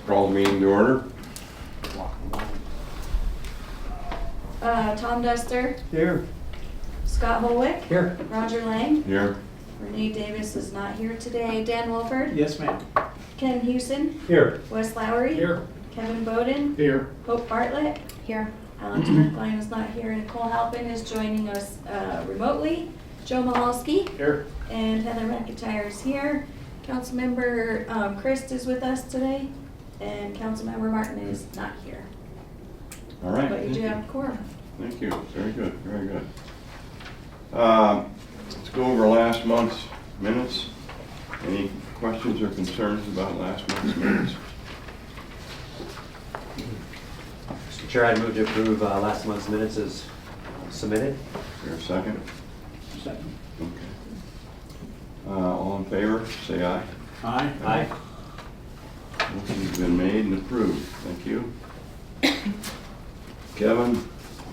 Call the meeting to order. Tom Duster, Here. Scott Holwick, Here. Roger Lang, Here. Renee Davis is not here today, Dan Wolford, Yes, ma'am. Ken Houston, Here. Wes Lowry, Here. Kevin Bowden, Here. Hope Bartlett, here. Alan Smithline is not here, Nicole Halpin is joining us remotely, Joe Mahalski, Here. and Heather McIntyre is here. Councilmember Christ is with us today, and Councilmember Martin is not here. All right. But you do have a quorum. Thank you. Very good. Very good. Let's go over last month's minutes. Any questions or concerns about last month's minutes? Mr. Chair, I'd move to approve last month's minutes as submitted. Is there a second? Second. Okay. All in favor, say aye. Aye. Aye. Motion's been made and approved. Thank you. Kevin,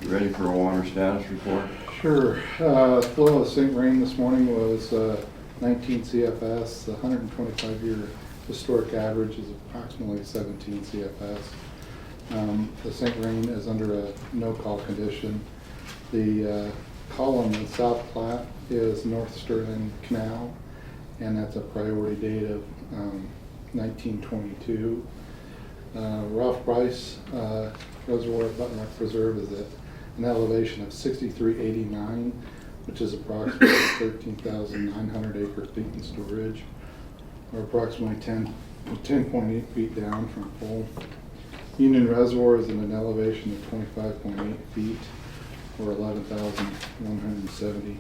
you ready for a water status report? Sure. Flow of St. Rain this morning was 19 CFS. The 125-year historic average is approximately 17 CFS. The St. Rain is under a no-call condition. The column in South Platte is North Sterling Canal, and that's a priority date of 1922. Ralph Bryce Reservoir at Button Rock Preserve is at an elevation of 6389, which is approximately 13,900 acre feet in storage, or approximately 10.8 feet down from full. Union Reservoir is at an elevation of 25.8 feet, or 11,170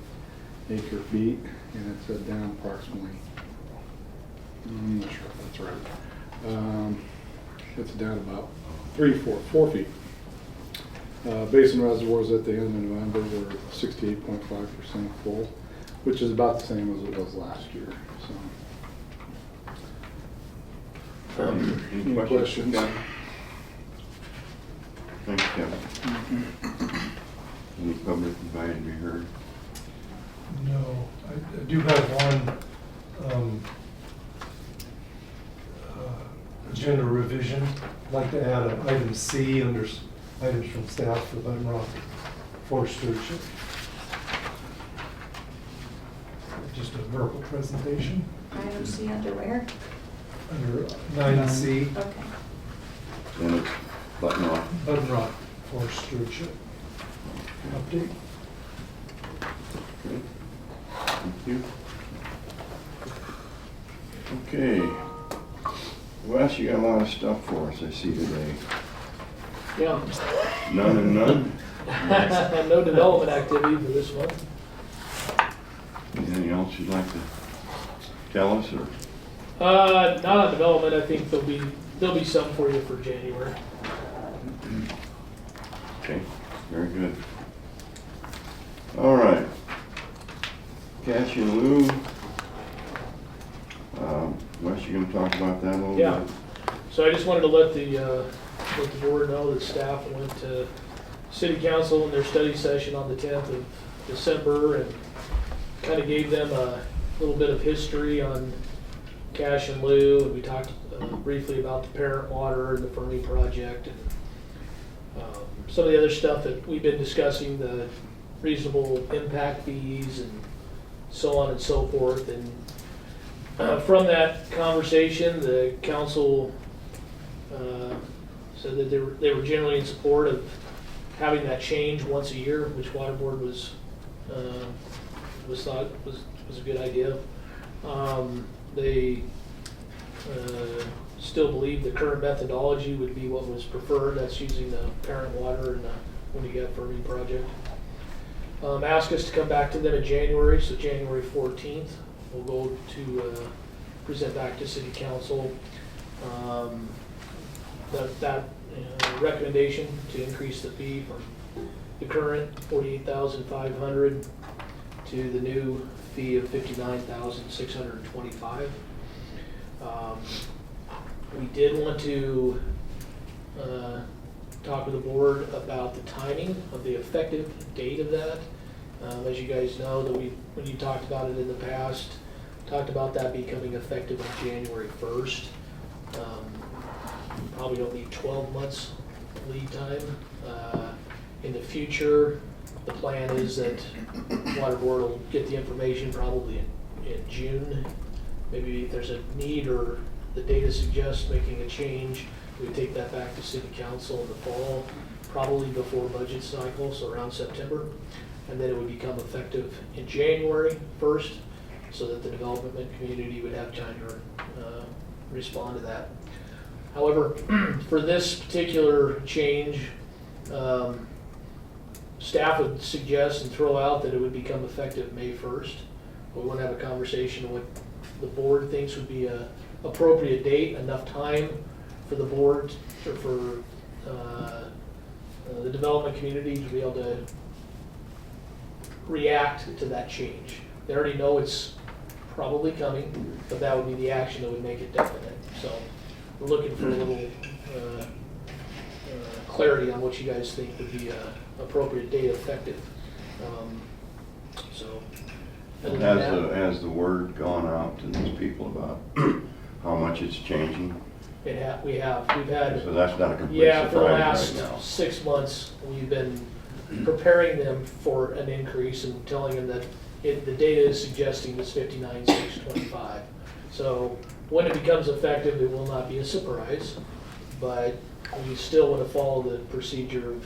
acre feet, and it's down approximately, I'm not sure if that's right. It's down about 4 feet. Basin reservoirs at the end of November were 68.5% full, which is about the same as it was last year. So, any questions? Kevin? Thanks, Kevin. Any public invited to be heard? No, I do have one agenda revision. I'd like to add an item C under items from staff for Button Rock Forest Stewardship. Just a verbal presentation Item C under where? under 9C, Okay. And it's Button Rock. Button Rock Forest Stewardship update. Okay. Thank you. Okay. Wes, you got a lot of stuff for us, I see today. Yeah, None and none? no development activity for this month. Anything else you'd like to tell us, or? Not on development. I think there'll be some for you for January. Okay, very good. All right. Cash in lieu. Wes, you gonna talk about that a little bit? Yeah. So I just wanted to let the board know that staff went to city council in their study session on the 10th of December and kind of gave them a little bit of history on cash in lieu. And we talked briefly about the parent water and the Fermi project and some of the other stuff that we've been discussing, the reasonable impact fees and so on and so forth. And from that conversation, the council said that they were generally in support of having that change once a year, which Water Board was thought was a good idea. They still believe the current methodology would be what was preferred. That's using the parent water and the Winnegat Fermi project. Ask us to come back to them in January, so January 14th. We'll go to present back to City Council that recommendation to increase the fee from the current $48,500 to the new fee of $59,625. We did want to talk with the board about the timing of the effective date of that. As you guys know, that when you talked about it in the past, talked about that becoming effective on January 1st. probably don't need 12 months lead time. In the future, the plan is that Water Board will get the information probably in June. Maybe if there's a need or the data suggests making a change, we take that back to City Council in the fall, probably before budget cycle, so around September. And then it would become effective in January 1st, so that the development community would have time to respond to that. However, for this particular change, staff would suggest and throw out that it would become effective May 1st. We want to have a conversation on what the board thinks would be a appropriate date, enough time for the board, or for the development community to be able to react to that change. They already know it's probably coming, but that would be the action that would make it definite. So we're looking for a little clarity on what you guys think would be appropriate date effective. So other than that, Has the word gone out to these people about how much it's changing? we've had, So that's not a complete yeah, for the surprise last right now. 6 months, we've been preparing them for an increase and telling them that the data is suggesting it's 59,625. So when it becomes effective, it will not be a surprise, but we still want to follow the procedure of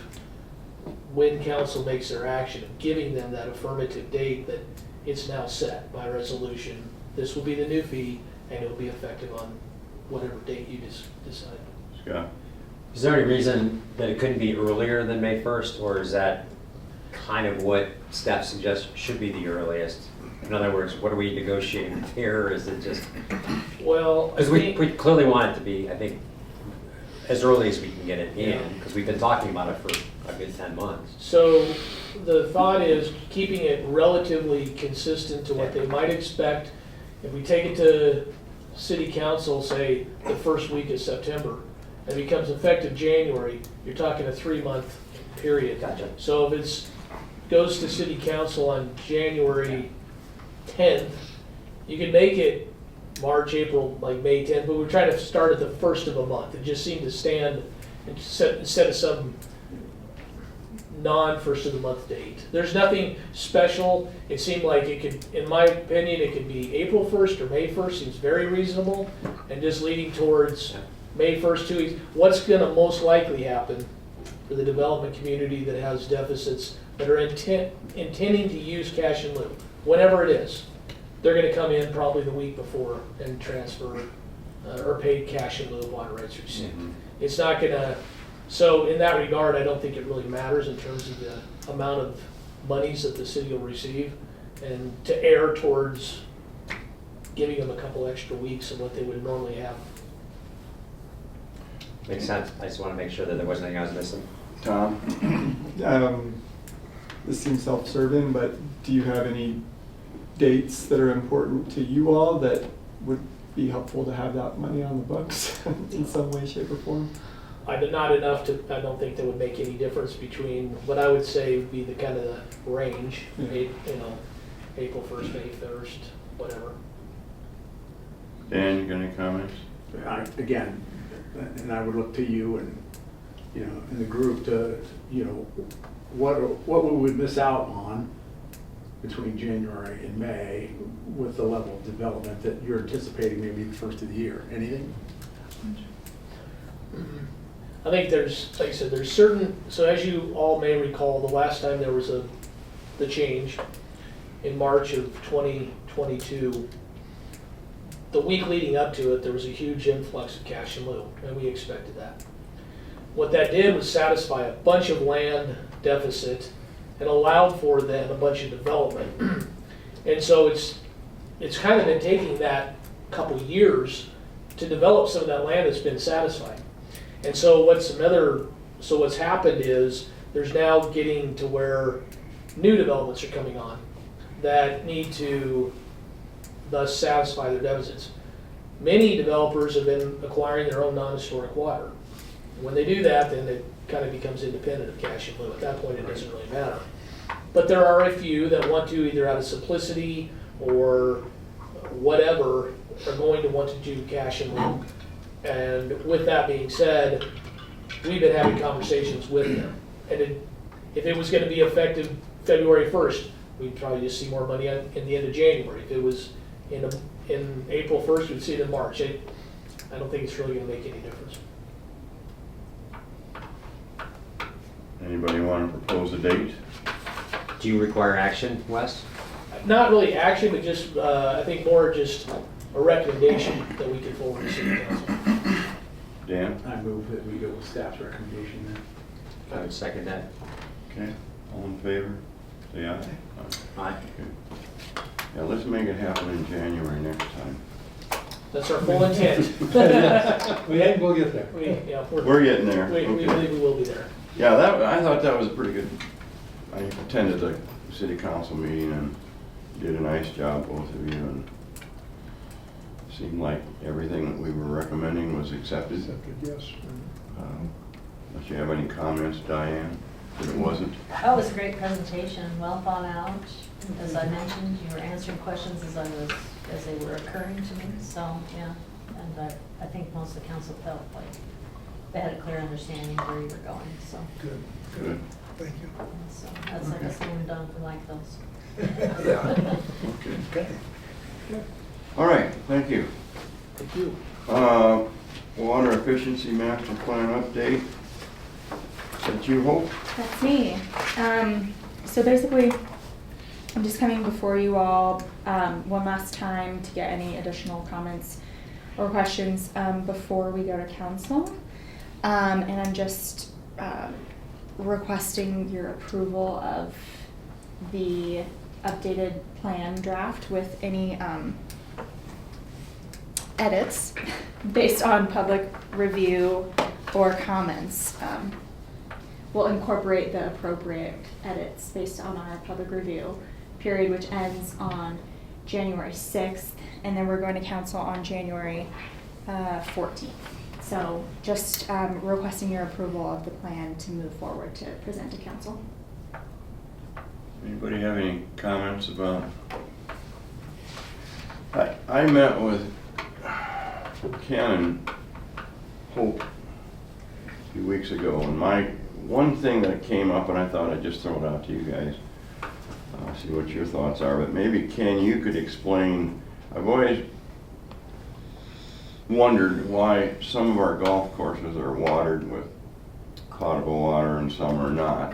when council makes their action, of giving them that affirmative date that it's now set by resolution. This will be the new fee, and it will be effective on whatever date you decide. Scott? Is there any reason that it couldn't be earlier than May 1st, or is that kind of what staff suggests should be the earliest? In other words, what are we negotiating here, or is it just, Well, I because we think, clearly want it to be, I think, as early as we can get it in, because we've been talking about it for a good 10 months. so the thought is keeping it relatively consistent to what they might expect. If we take it to city council, say, the first week of September, and it becomes effective January, you're talking a 3-month period. Gotcha. So if it goes to city council on January 10th, you can make it March, April, like May 10th, but we're trying to start at the first of a month. It just seemed to stand instead of some non-first of the month date. There's nothing special. It seemed like it could, in my opinion, it could be April 1st or May 1st, seems very reasonable, and just leading towards May 1st, 2 weeks. What's gonna most likely happen for the development community that has deficits that are intending to use cash in lieu, whenever it is? They're gonna come in probably the week before and transfer or pay cash in lieu of water rights received. It's not gonna, so in that regard, I don't think it really matters in terms of the amount of monies that the city will receive, and to err towards giving them a couple extra weeks of what they would normally have. Makes sense. I just want to make sure that there wasn't anything I was missing. Tom? This seems self-serving, but do you have any dates that are important to you all that would be helpful to have that money on the books in some way, shape, or form? Not enough to, I don't think that would make any difference between what I would say would be the kind of the range, April 1st, May 1st, whatever. Dan, you got any comments? Again, and I would look to you and, and the group to, what we would miss out on between January and May with the level of development that you're anticipating maybe the first of the year. Anything? I think there's, like I said, there's certain, so as you all may recall, the last time there was the change in March of 2022, the week leading up to it, there was a huge influx of cash in lieu, and we expected that. What that did was satisfy a bunch of land deficit and allowed for then a bunch of development. And so it's kind of been taking that couple years to develop some of that land that's been satisfied. And so what's happened is there's now getting to where new developments are coming on that need to thus satisfy their deficits. Many developers have been acquiring their own non-historic water. When they do that, then it kind of becomes independent of cash in lieu. At that point, it doesn't really matter. But there are a few that want to, either out of simplicity or whatever, are going to want to do cash in lieu. And with that being said, we've been having conversations with them. And if it was gonna be effective February 1st, we'd probably just see more money in the end of January. If it was in April 1st, we'd see it in March. I don't think it's really gonna make any difference. Anybody want to propose a date? Do you require action, Wes? Not really action, but just, I think more just a recommendation that we can forward to city council. Dan? I move that we go with staff's recommendation then. I would second that. Okay, all in favor? Say aye. Aye. Okay. Yeah, let's make it happen in January next time. That's our full intent. We'll get there. We're getting there. We Okay. believe we will be there. Yeah, I thought that was a pretty good, I attended the city council meeting and did a nice job, both of you, and seemed like everything that we were recommending was accepted. Yes. Unless you have any comments, Diane, that it wasn't? That was a great presentation, well thought out. As I mentioned, you were answering questions as they were occurring to me, so, yeah. And I think most of the council felt like they had a clear understanding of where you were going, so. Good. Good. Thank you. So that's like a slam dunk, we like those. Okay. All right, thank you. Thank you. Water efficiency master plan update. Is that you, Hope? That's me. So basically, I'm just coming before you all one last time to get any additional comments or questions before we go to council. And I'm just requesting your approval of the updated plan draft with any edits based on public review or comments. We'll incorporate the appropriate edits based on our public review period, which ends on January 6th, and then we're going to council on January 14th. So just requesting your approval of the plan to move forward to present to council. Anybody have any comments about? I met with Ken and Hope a few weeks ago, and one thing that came up, and I thought I'd just throw it out to you guys, see what your thoughts are, but maybe Ken, you could explain. I've always wondered why some of our golf courses are watered with potable water and some are not.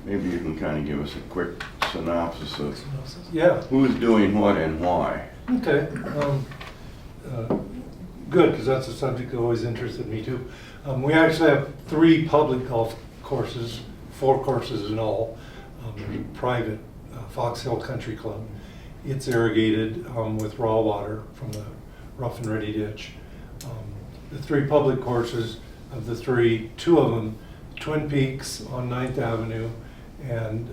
Maybe you can kind of give us a quick synopsis of Yeah. who's doing what and why. Okay. Good, because that's a subject that always interested me too. We actually have 3 public golf courses, 4 courses in all. Private, Fox Hill Country Club. It's irrigated with raw water from the rough and ready ditch. The 3 public courses, of the 3, 2 of them, Twin Peaks on 9th Avenue and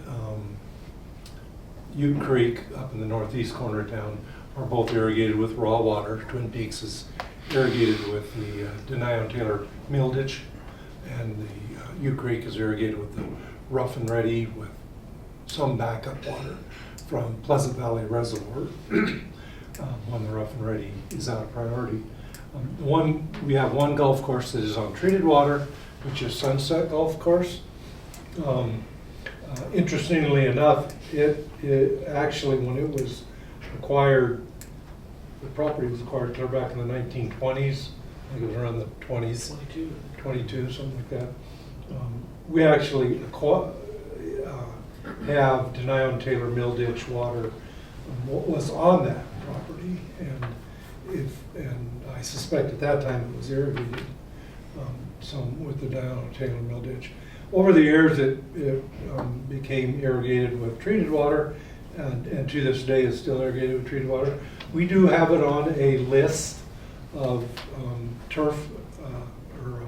Ute Creek up in the northeast corner of town, are both irrigated with raw water. Twin Peaks is irrigated with the Denio-Taylor Mill Ditch, and the Ute Creek is irrigated with the rough and ready with some backup water from Pleasant Valley Reservoir when the rough and ready is out of priority. We have one golf course that is on treated water, which is Sunset Golf Course. Interestingly enough, it actually, when it was acquired, the property was acquired clear back in the 1920s. I think it was around the 20s, 22, something like that. We actually have Denio-Taylor Mill Ditch water was on that property, and I suspect at that time it was irrigated some with the Denio-Taylor Mill Ditch. Over the years, it became irrigated with treated water, and to this day is still irrigated with treated water. We do have it on a list of turf or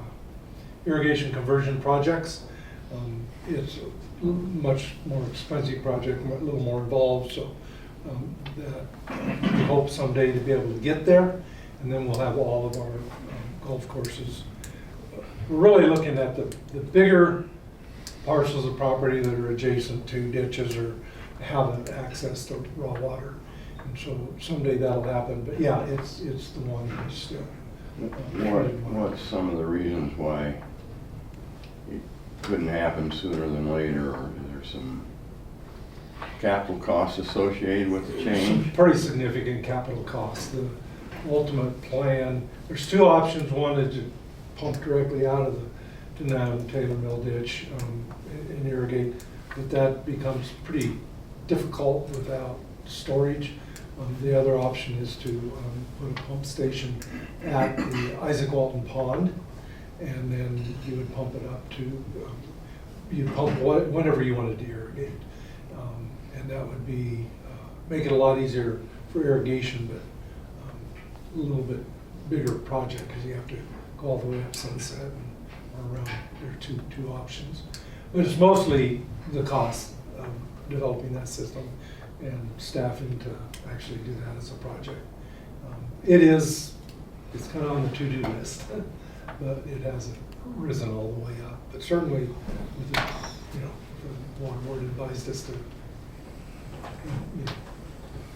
irrigation conversion projects. It's a much more expensive project, a little more involved, so that we hope someday to be able to get there, and then we'll have all of our golf courses. We're really looking at the bigger parcels of property that are adjacent to ditches or have access to raw water. And so someday that'll happen, but yeah, it's the one that's still What's some of the reasons why it couldn't happen sooner than later, or is there some capital costs associated with the Some change? pretty significant capital costs. The ultimate plan, there's two options. One is to pump directly out of the Denham and Taylor Mill ditch and irrigate, but that becomes pretty difficult without storage. The other option is to put a pump station at the Isaac Walton Pond, and then you would pump it up to, you'd pump whenever you wanted to irrigate. And that would be, make it a lot easier for irrigation, but a little bit bigger project because you have to go all the way up Sunset and around. There are two options. But it's mostly the cost of developing that system and staffing to actually do that as a project. It's kind of on the to-do list, but it hasn't risen all the way up. But certainly, with the, the water board advised us to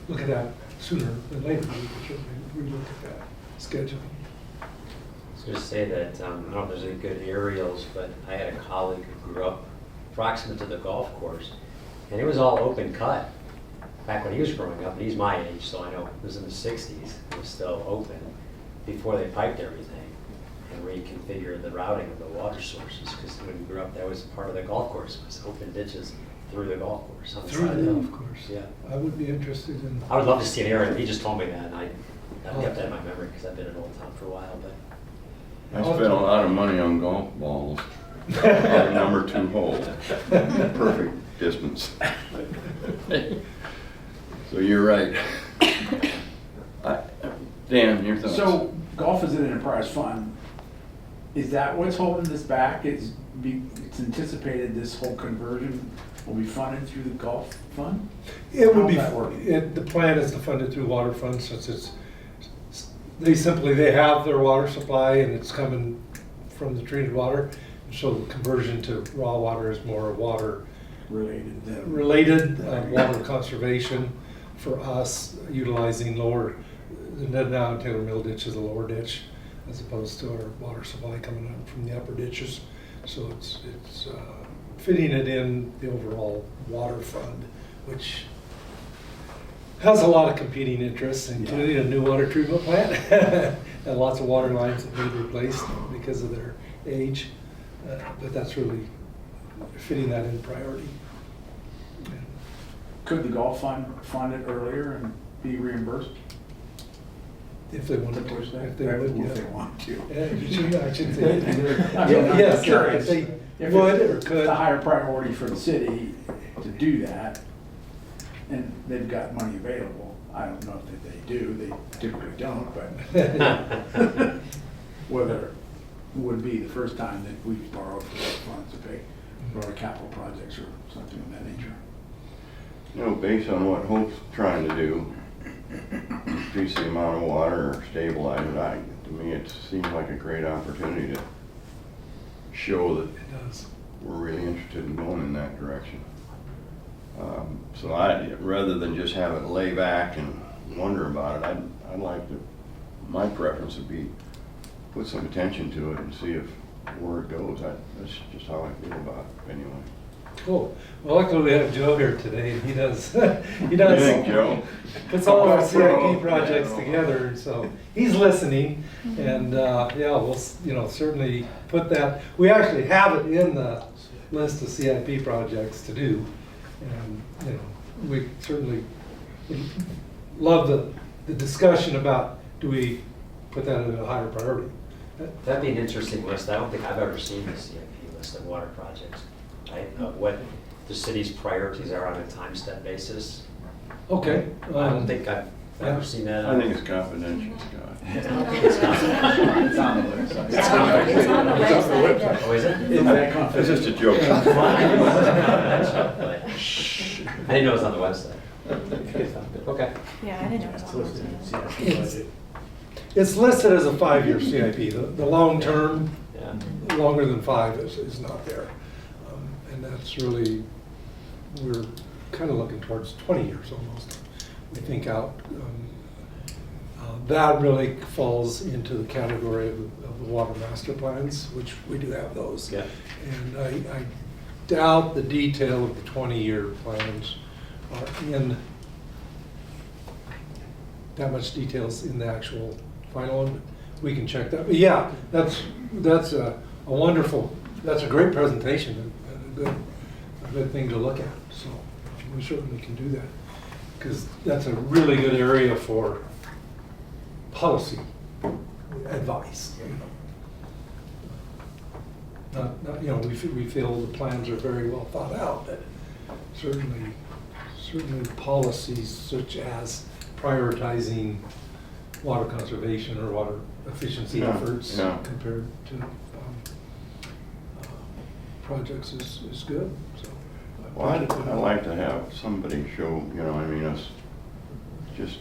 look at that sooner than later. We could certainly relook at that scheduling. I was going to say that, I don't know if there's any good aerials, but I had a colleague who grew up proximate to the golf course, and it was all open cut back when he was growing up, and he's my age, so I know it was in the 60s, it was still open before they piped everything and reconfigured the routing of the water sources, because when he grew up, that was part of the golf course, was open ditches through the golf course. On the Through side the of golf it. course. Yeah. I would be interested in. I would love to see an aerial. He just told me that, and I kept that in my memory because I've been in Old Town for a while. But I spent a lot of money on golf balls on the number 2 hole. Perfect distance. So you're right. Dan, your thoughts? So golf is an enterprise fund. Is that what's holding this back? It's anticipated this whole conversion will be funded through the golf fund? It would be, How's that work? the plan is to fund it through water funds, since they have their water supply and it's coming from the treated water. So the conversion to raw water is more water related, water conservation for us, utilizing the Nednow and Taylor Mill ditch is a lower ditch as opposed to our water supply coming up from the upper ditches. So it's fitting it in the overall water fund, which has a lot of competing interests, including a new water treatment plant and lots of water lines that need replaced because of their age. But that's really fitting that in priority. Could the golf fund it earlier and be reimbursed? If they wanted to, if they would, If yeah. they want to. I should say. I'm Yes, curious. if they If would or it's could. a higher priority for the city to do that, and they've got money available, I don't know if they do, they typically don't, but whether it would be the first time that we've borrowed for those funds to pay for our capital projects or something of that nature. Based on what Hope's trying to do, increase the amount of water or stabilize it, to me it seems like a great opportunity to show that It does. we're really interested in going in that direction. So rather than just have it lay back and wonder about it, I'd like to, my preference would be put some attention to it and see where it goes. That's just how I feel about it anyway. Cool. Well, luckily we have Joe here today, and he does, What do you think, Joe? puts all of our Pro. CIP projects together, and so he's listening, and, we'll, certainly put that, we actually have it in the list of CIP projects to do, and, we certainly would love the discussion about, do we put that at a higher priority? that'd be an interesting list. I don't think I've ever seen the CIP list of water projects. What the city's priorities are on a time step basis. Okay. I don't think I've ever seen that. I think it's confidential, Scott. It's not. It's on the website. It's on the website. Oh, is it? Is that It's just a joke. I didn't know it was on the website. Okay. Yeah, I didn't know it was on there. It's listed as a 5-year CIP. The long term, Yeah. longer than 5 is not there. And that's really, we're kind of looking towards 20 years almost. We think out That really falls into the category of the water master plans, which we do have those. Yeah. And I doubt the detail of the 20-year plans are in, that much details in the actual final one. We can check that. But yeah, that's a wonderful, that's a great presentation and a good thing to look at. So we certainly can do that, because that's a really good area for policy advice. Not, you know, we feel the plans are very well thought out, but certainly policies such as prioritizing water conservation or water efficiency Yeah, efforts yeah. compared to projects is good, so. Well, I'd like to have somebody show, you know, I mean, us just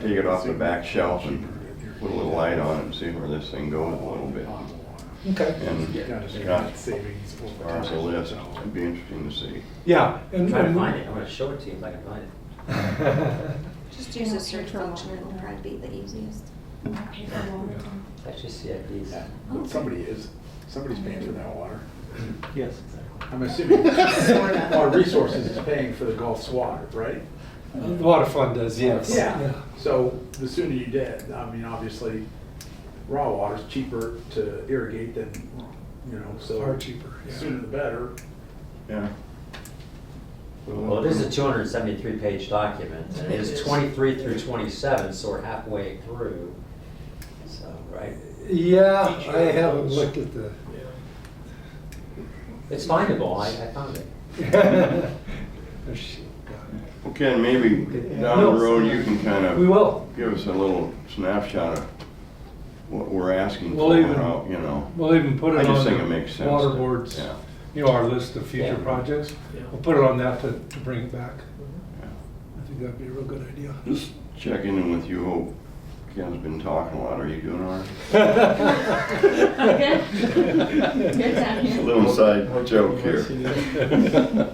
take it off the back shelf and put a little light on it and see where this thing goes a little bit. Okay. And Got savings as over far as a time, list, so. it'd be interesting to see. Yeah. I'm trying to find it. I'm gonna show it to you if I can find it. Just use the search function, it'll probably be the easiest. Actually, CIPs. Yeah, but somebody's paying for that water. Yes, exactly. I'm assuming Sorta. Water Resources is paying for the Gulf's water, right? The water fund does, yes. Yeah, so the sooner you did, I mean, obviously, raw water's cheaper to irrigate than, you know, so. Far cheaper, yeah. Sooner the better. Yeah. Well, it is a 273-page document, and it is 23 through 27, so we're halfway through. So, right? Yeah, Each I of haven't those. looked at the. It's findable. I found it. Oh, shit. Well, Ken, maybe down the road, you can kind We of will. give us a little snapshot of what we're asking We'll for, even- how, you know. We'll even put I it just on think the it makes sense water to- boards, yeah. you know, our list of future Yeah. projects. Yeah. We'll put it on that to bring it back. Yeah. I think that'd be a real good idea. Just checking in with you, Hope. Ken's been talking a lot. Are you doing all right? Good. Good down here. A little side Hope joke everyone's here. seen it.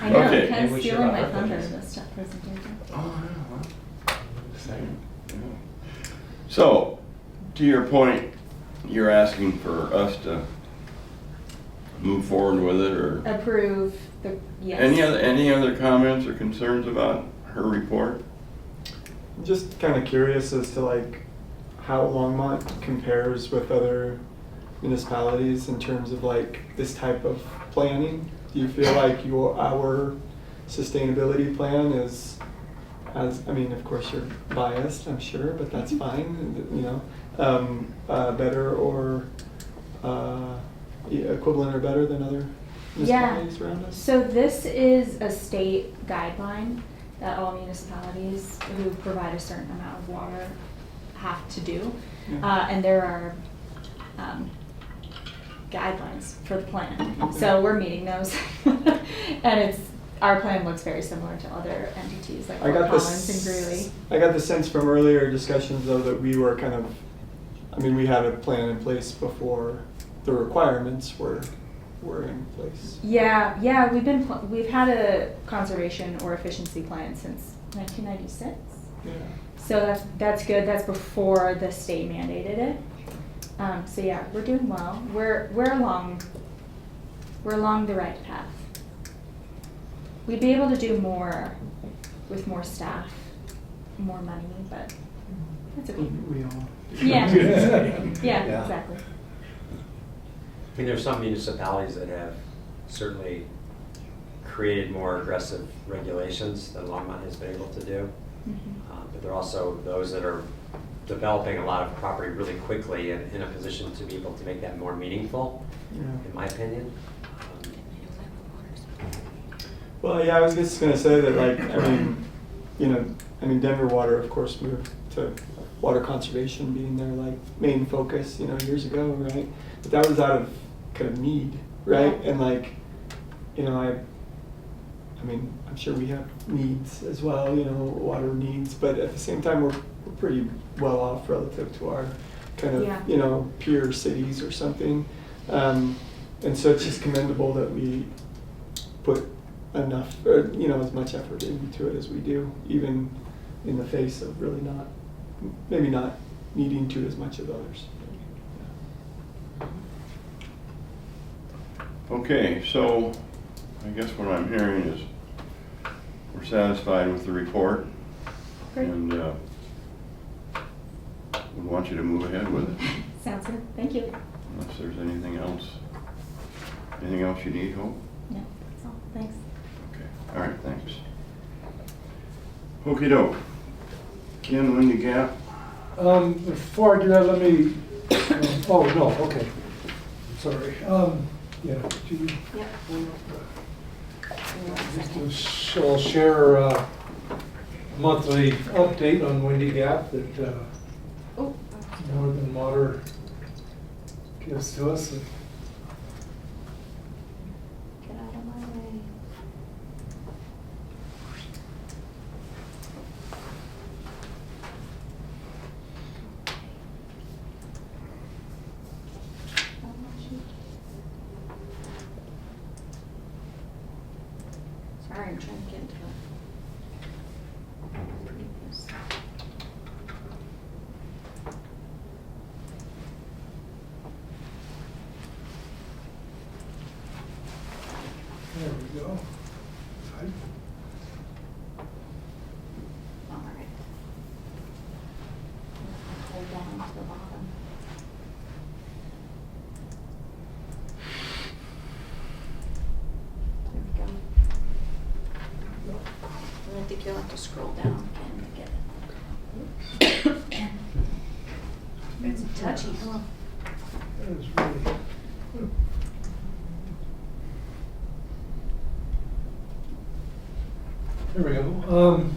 I know, Okay. Maybe Ken's we should stealing have my our thunder pictures. in this stuff presentation. Oh, yeah, yeah. So, to your point, you're asking for us to move forward with it, or Approve the, yes. any other comments or concerns about her report? I'm just kind of curious as to like how Longmont compares with other municipalities in terms of like this type of planning. Do you feel like our sustainability plan is, I mean, of course you're biased, I'm sure, but that's fine, you know, better or equivalent or better than other municipalities around us? So this is a state guideline that all municipalities who provide a certain amount of water have to do. Yeah. And there are guidelines for the plan. So we're meeting those. And our plan looks very similar to other entities like I Fort got Collins and this. Greeley. I got the sense from earlier discussions though that we were kind of, I mean, we had a plan in place before the requirements were in place. Yeah, we've had a conservation or efficiency plan since 1996. Yeah. So that's good. That's before the state mandated it. So yeah, we're doing well. We're along the right path. We'd be able to do more with more staff, more money, but that's okay. We all. Yeah. Yeah, Yeah. exactly. I mean, there's some municipalities that have certainly created more aggressive regulations than Longmont has been able to do. Mhm. But there are also those that are developing a lot of property really quickly and in a position to be able to make that more meaningful, Yeah. in my opinion. Well, yeah, I was just gonna say that, like, I mean, Denver Water, of course, moved to water conservation being their, like, main focus, years ago, right? But that was out of kind of need, right? Yeah. And like, I mean, I'm sure we have needs as well, water needs, but at the same time, we're pretty well off relative to our kind of, Yeah. peer cities or something. And so it's just commendable that we put enough, or, as much effort into it as we do, even in the face of really maybe not needing to as much as others. Okay, so I guess what I'm hearing is we're satisfied with the report. Great. And we want you to move ahead with it, Sounds good. Thank you. unless there's anything else. Anything else you need, Hope? No, that's all. Thanks. Okay, all right, thanks. Okey doke. Ken, Windy Gap? Before I do that, let me, oh, no, okay. Sorry. Yeah, do you? Yep. I'll share a monthly update on Windy Gap that Oh, Northern Water gives to us. Get out of my way. Sorry, I'm trying to get into the previous. There we go. All right. Hold down to the bottom. There we go. And I think you'll have to scroll down again to get it. It's touchy, huh? That is really. There we go.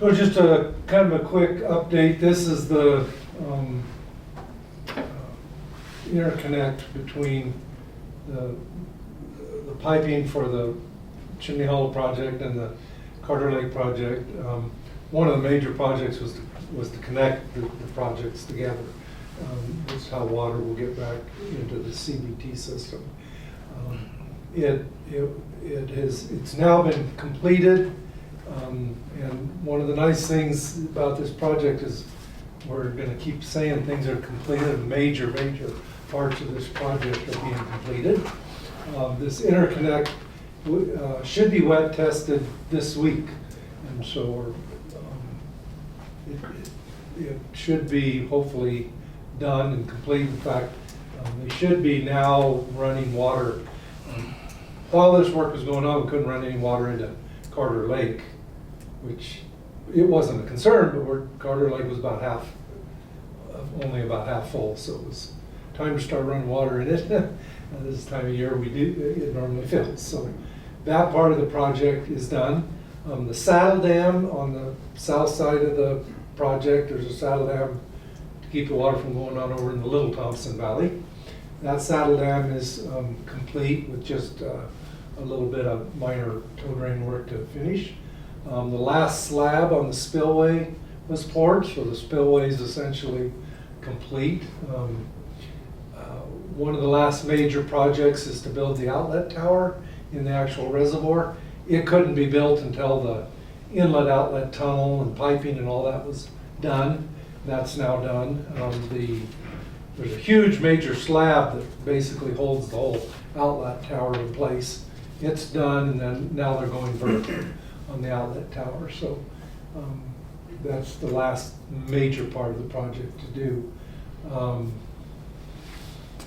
So just a kind of a quick update. This is the interconnect between the piping for the Chimney Hollow project and the Carter Lake project. One of the major projects was to connect the projects together. This is how water will get back into the CBT system. It's now been completed, and one of the nice things about this project is we're going to keep saying things are completed. Major parts of this project are being completed. This interconnect should be wet tested this week, and so it should be hopefully done and complete. In fact, they should be now running water. While this work was going on, we couldn't run any water into Carter Lake, which it wasn't a concern, but Carter Lake was only about half full, so it was time to start running water in it. This time of year it normally fills. So that part of the project is done. The saddle dam on the south side of the project, there's a saddle dam to keep the water from going on over in the Little Thompson Valley. That saddle dam is complete with just a little bit of minor toe drain work to finish. The last slab on the spillway was poured, so the spillway is essentially complete. One of the last major projects is to build the outlet tower in the actual reservoir. It couldn't be built until the inlet outlet tunnel and piping and all that was done. That's now done. There's a huge major slab that basically holds the whole outlet tower in place. It's done, and then now they're going vertical on the outlet tower. So that's the last major part of the project to do.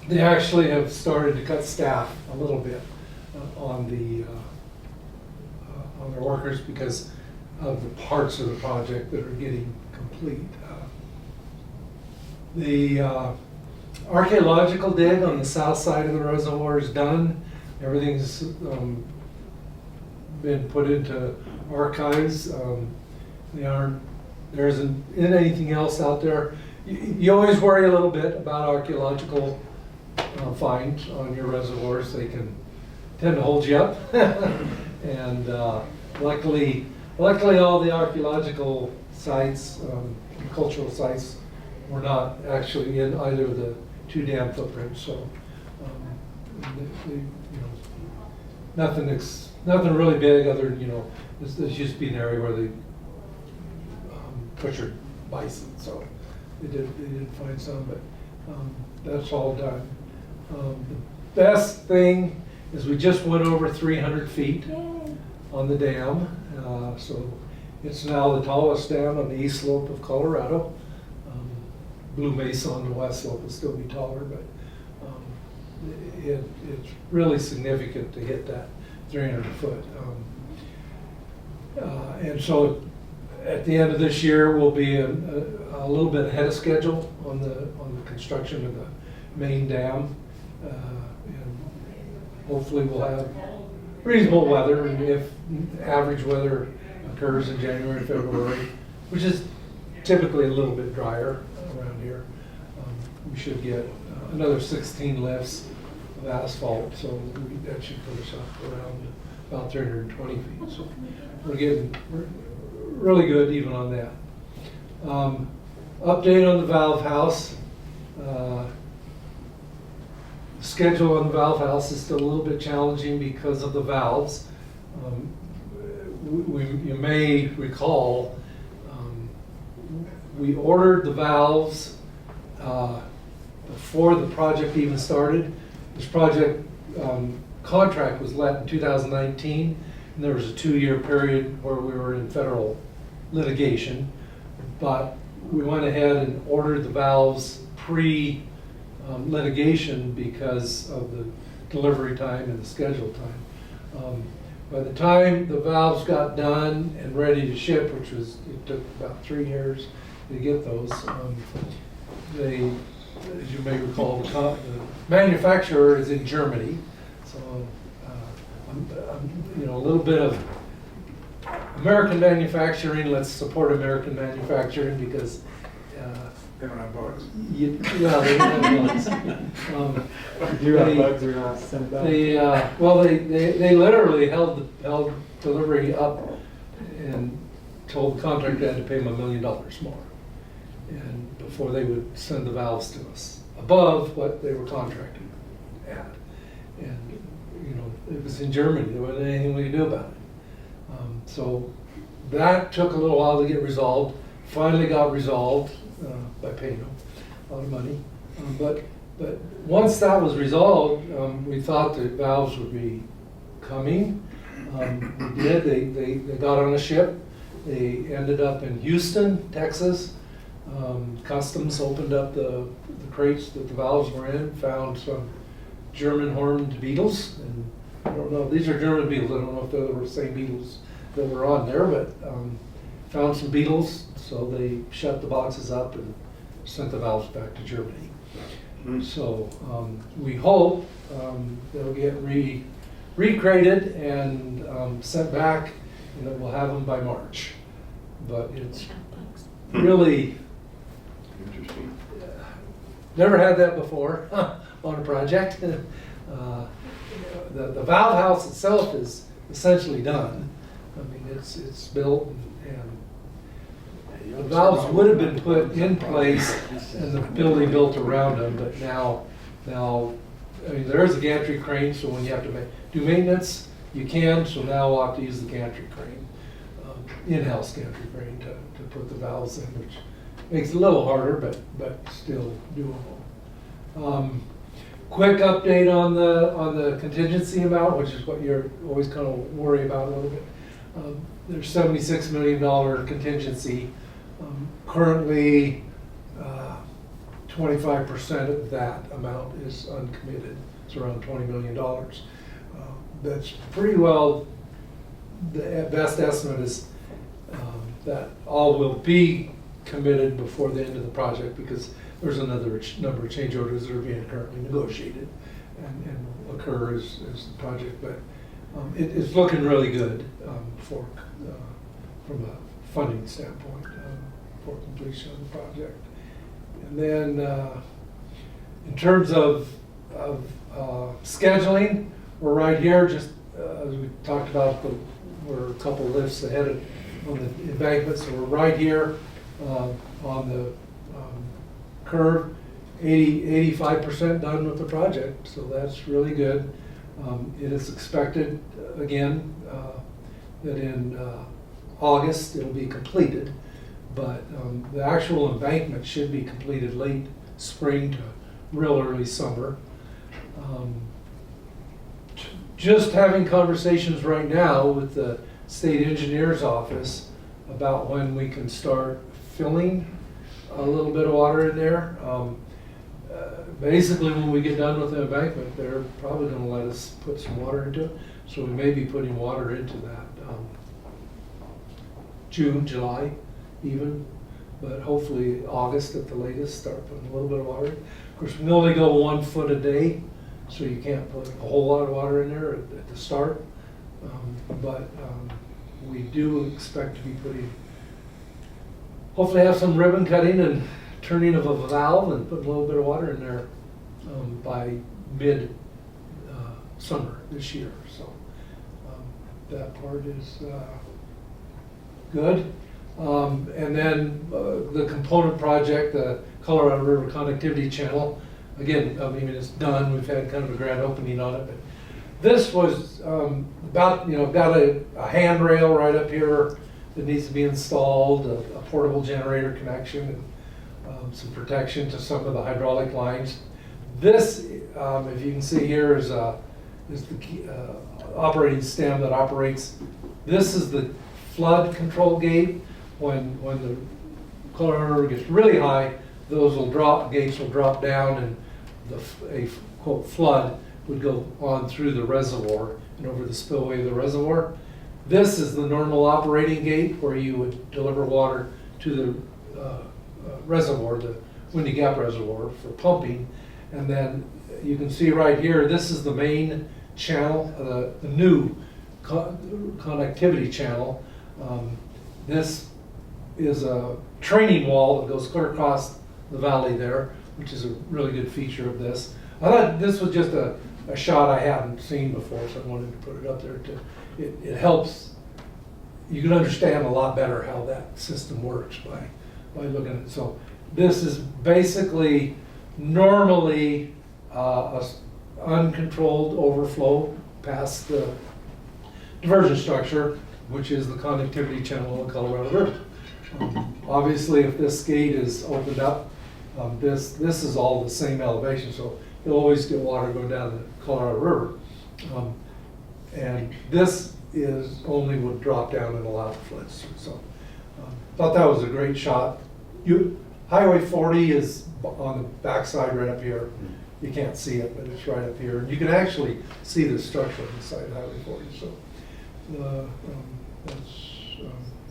They actually have started to cut staff a little bit on their workers because of the parts of the project that are getting complete. The archaeological dig on the south side of the reservoir is done. Everything's been put into archives. There isn't anything else out there. You always worry a little bit about archaeological finds on your reservoirs. They can tend to hold you up. And luckily all the archaeological sites, cultural sites, were not actually in either of the two dam footprints. So nothing really big other than, this used to be an area where they butchered bison, so they did find some, but that's all done. The best thing is we just went over 300 feet Yay. on the dam, so it's now the tallest dam on the east slope of Colorado. Blue Mesa on the west slope will still be taller, but it's really significant to hit that 300 foot. And so at the end of this year, we'll be a little bit ahead of schedule on the construction of the main dam. And hopefully we'll have reasonable weather, and if average weather occurs in January and February, which is typically a little bit drier around here, we should get another 16 lifts of asphalt, so that should put us up around about 320 feet. So we're really good even on that. Update on the valve house. Schedule on the valve house is still a little bit challenging because of the valves. You may recall we ordered the valves before the project even started. This project contract was let in 2019, and there was a 2-year period where we were in federal litigation. But we went ahead and ordered the valves pre-litigation because of the delivery time and the schedule time. By the time the valves got done and ready to ship, which was, it took about 3 years to get those, they, as you may recall, the manufacturer is in Germany. So, a little bit of American manufacturing. Let's support American manufacturing because They don't have bugs. they don't have bugs. If you have bugs, we're gonna send it back. They literally held delivery up and told the contractor they had to pay them $1 million more, and before they would send the valves to us above what they were contracted at. And it was in Germany. There wasn't anything we could do about it. So that took a little while to get resolved. Finally got resolved by paying them a lot of money. But once that was resolved, we thought the valves would be coming. We did. They got on a ship. They ended up in Houston, Texas. Customs opened up the crates that the valves were in, found some German horned beetles. And I don't know, these are German beetles. I don't know if they were the same beetles that were on there, but found some beetles. So they shut the boxes up and sent the valves back to Germany. So we hope they'll get recrated and sent back, and that we'll have them by March. But it's really Interesting. never had that before on a project. The valve house itself is essentially done. I mean, it's built and the valves would have been put in place and the building built around them, but now, I mean, there is a gantry crane, so when you have to do maintenance, you can, so now we'll have to use the gantry crane, in-house gantry crane to put the valves in, which makes it a little harder, but still doable. Quick update on the contingency amount, which is what you're always kind of worry about a little bit. There's $76 million contingency. Currently, 25% of that amount is uncommitted. It's around $20 million. That's pretty well, the best estimate is that all will be committed before the end of the project, because there's another number of change orders that are being currently negotiated and will occur as the project, but it's looking really good from a funding standpoint for completion of the project. And then in terms of scheduling, we're right here, just as we talked about, we're a couple lifts ahead on the embankment, so we're right here on the curve, 85% done with the project, so that's really good. It is expected, again, that in August it'll be completed. But the actual embankment should be completed late spring to real early summer. Just having conversations right now with the state engineer's office about when we can start filling a little bit of water in there. Basically, when we get done with the embankment, they're probably gonna let us put some water into it. So we may be putting water into that June, July even, but hopefully August at the latest, start putting a little bit of water in. Of course, we can only go 1 foot a day, so you can't put a whole lot of water in there at the start. But we do expect to be putting, hopefully have some ribbon cutting and turning of a valve and putting a little bit of water in there by mid summer this year. So that part is good. And then the component project, the Colorado River Connectivity Channel, again, I mean, it's done. We've had kind of a grand opening on it, but this was got a handrail right up here that needs to be installed, a portable generator connection, and some protection to some of the hydraulic lines. This, if you can see here, is the key, operating stem that operates. This is the flood control gate. When the Colorado River gets really high, those gates will drop down, and a quote flood would go on through the reservoir and over the spillway of the reservoir. This is the normal operating gate where you would deliver water to the reservoir, the Windy Gap Reservoir, for pumping. And then you can see right here, this is the main channel, the new connectivity channel. This is a training wall that goes clear across the valley there, which is a really good feature of this. I thought this was just a shot I hadn't seen before, so I wanted to put it up there. It helps, you can understand a lot better how that system works by looking at it. So this is basically normally a uncontrolled overflow past the diversion structure, which is the connectivity channel of the Colorado River. Obviously, if this gate is opened up, this is all the same elevation, so you'll always get water going down the Colorado River. And this is only would drop down and allow the floods. So thought that was a great shot. Highway 40 is on the backside right up here. You can't see it, but it's right up here. And you can actually see the structure on the side of Highway 40. So that's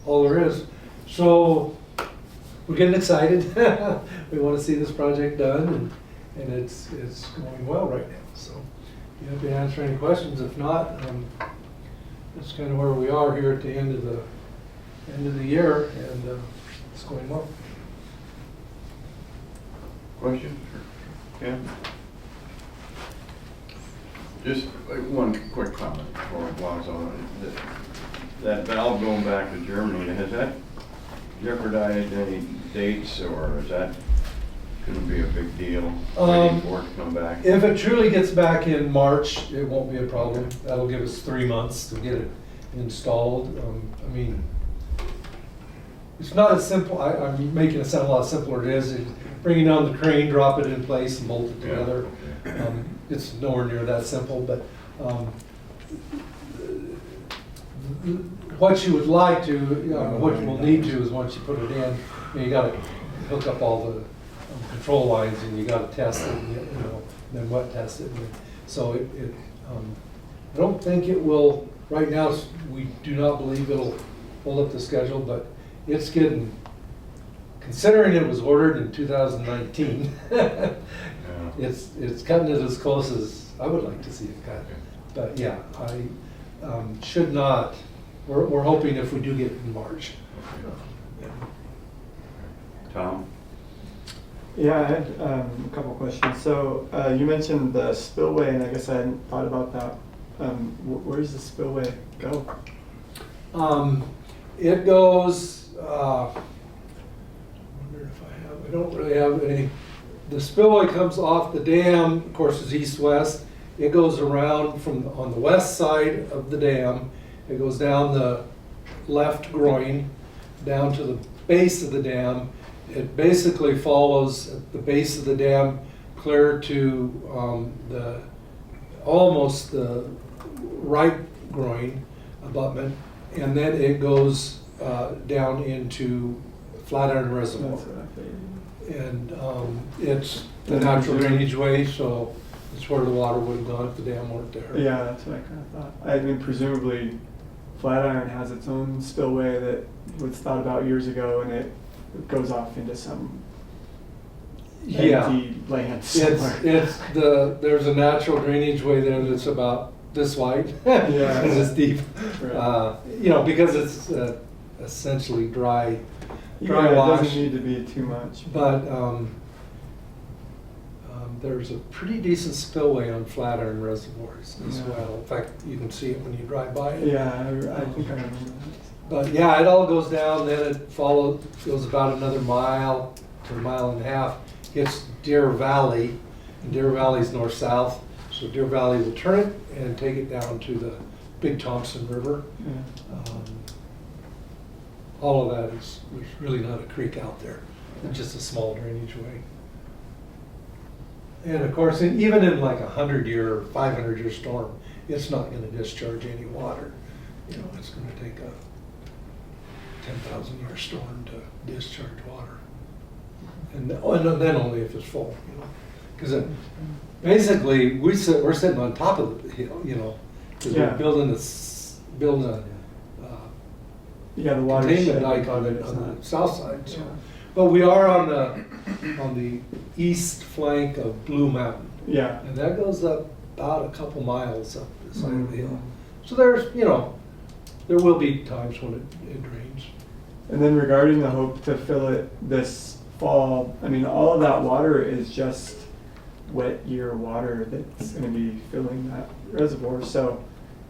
all there is. So we're getting excited. We want to see this project done, and it's going well right now. So you have to answer any questions. If not, that's kind of where we are here at the end of the year, and it's going well. Questions? Ken? Just one quick comment before I gloss on it. That valve going back to Germany, has that jeopardized any dates, or is that going to be a big deal waiting for it to come back? If it truly gets back in March, it won't be a problem. That'll give us 3 months to get it installed. I mean, it's not as simple. I'm making it sound a lot simpler than it is. Bringing down the crane, drop it in place, and bolt it together. Yeah. It's nowhere near that simple, but what you would like to, what you will need to, is once you put it in, you got to hook up all the control lines, and you got to test it, and then wet test it. So I don't think it will. Right now, we do not believe it'll hold up the schedule, but it's getting. Considering it was ordered in 2019, it's cutting it as close as I would like to see it cut. But yeah, I should not. We're hoping if we do get it in March. Tom? Yeah, I had a couple questions. So you mentioned the spillway, and I guess I hadn't thought about that. Where does the spillway go? It goes. I don't really have any. The spillway comes off the dam, of course, is east-west. It goes around on the west side of the dam. It goes down the left groin, down to the base of the dam. It basically follows at the base of the dam clear to almost the right groin abutment, and then it goes down into Flatiron Reservoir. That's what I figured. And it's the natural drainage way, so it's where the water would have gone if the dam weren't there. Yeah, that's what I kind of thought. I mean, presumably Flatiron has its own spillway that was thought about years ago, and it goes off into some Yeah. empty land somewhere. There's a natural drainage way there that's about this wide. Yeah. It's this deep. Right. Because it's essentially dry Yeah, it wash. doesn't need to be too much. But there's a pretty decent spillway on Flatiron Reservoirs as Yeah. well. In fact, you can see it when you drive by it. Yeah, I think I remember that. But yeah, it all goes down, then it goes about another mile to a mile and a half, hits Deer Valley, and Deer Valley's north-south. So Deer Valley will turn it and take it down to the Big Thompson River. Yeah. All of that there's really not a creek out there, it's just a small drainage way. And of course, even in like 100-year, 500-year storm, it's not gonna discharge any water. It's gonna take a 10,000-year storm to discharge water. And then only if it's full, Because basically, we're sitting on top of the hill, because Yeah. we're building a Yeah, the water containment dike on the south side. So. But we are on the east flank of Blue Mountain, Yeah. and that goes up about a couple miles up the side of the hill. So there's, there will be times when it drains. And then regarding the hope to fill it this fall, I mean, all of that water is just wet year water that's going to be filling that reservoir. So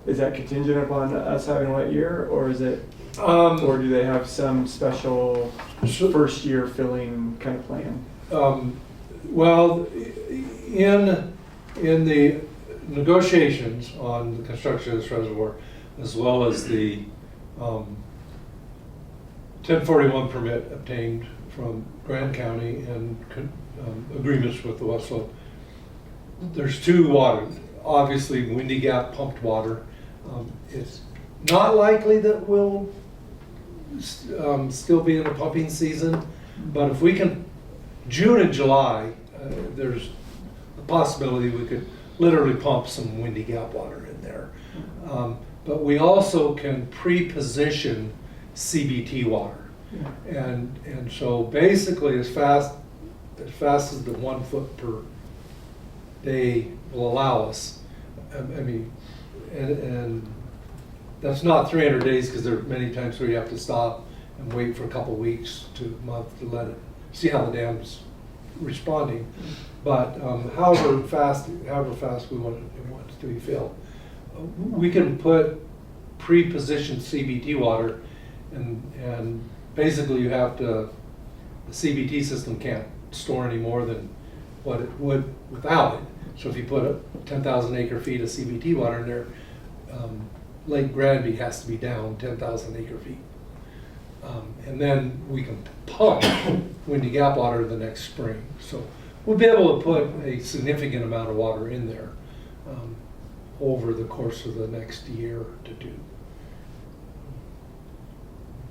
is that contingent upon us having a wet year, or is it, or do they have some special first year filling kind of plan? Well, in the negotiations on the construction of this reservoir, as well as the 1041 permit obtained from Grand County and agreements with the West Slope, there's two water. Obviously, Windy Gap pumped water. It's not likely that we'll still be in the pumping season, but if we can, June and July, there's a possibility we could literally pump some Windy Gap water in there. But we also can pre-position CBT water. Yeah. And so basically as fast as the 1 foot per day will allow us, and that's not 300 days, because there are many times where you have to stop and wait for a couple weeks to a month to let it, see how the dam's responding. But however fast we want it to be filled, we can put pre-positioned CBT water, and basically you have to, the CBT system can't store any more than what it would without it. So if you put 10,000 acre feet of CBT water in there, Lake Granby has to be down 10,000 acre feet. And then we can pump Windy Gap water the next spring. So we'll be able to put a significant amount of water in there over the course of the next year to do.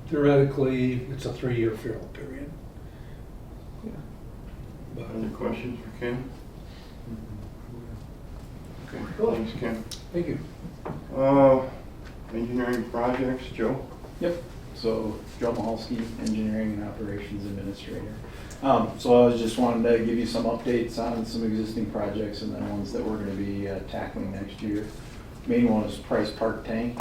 Theoretically, it's a 3-year fill period. Yeah. But Any questions for Ken? Okay, Cool. thanks, Ken. thank you. Engineering projects, Joe? Yep, so Joe Mahalski, Engineering and Operations Administrator. So I was just wanting to give you some updates on some existing projects and then ones that we're gonna be tackling next year. Main one is Price Park Tank,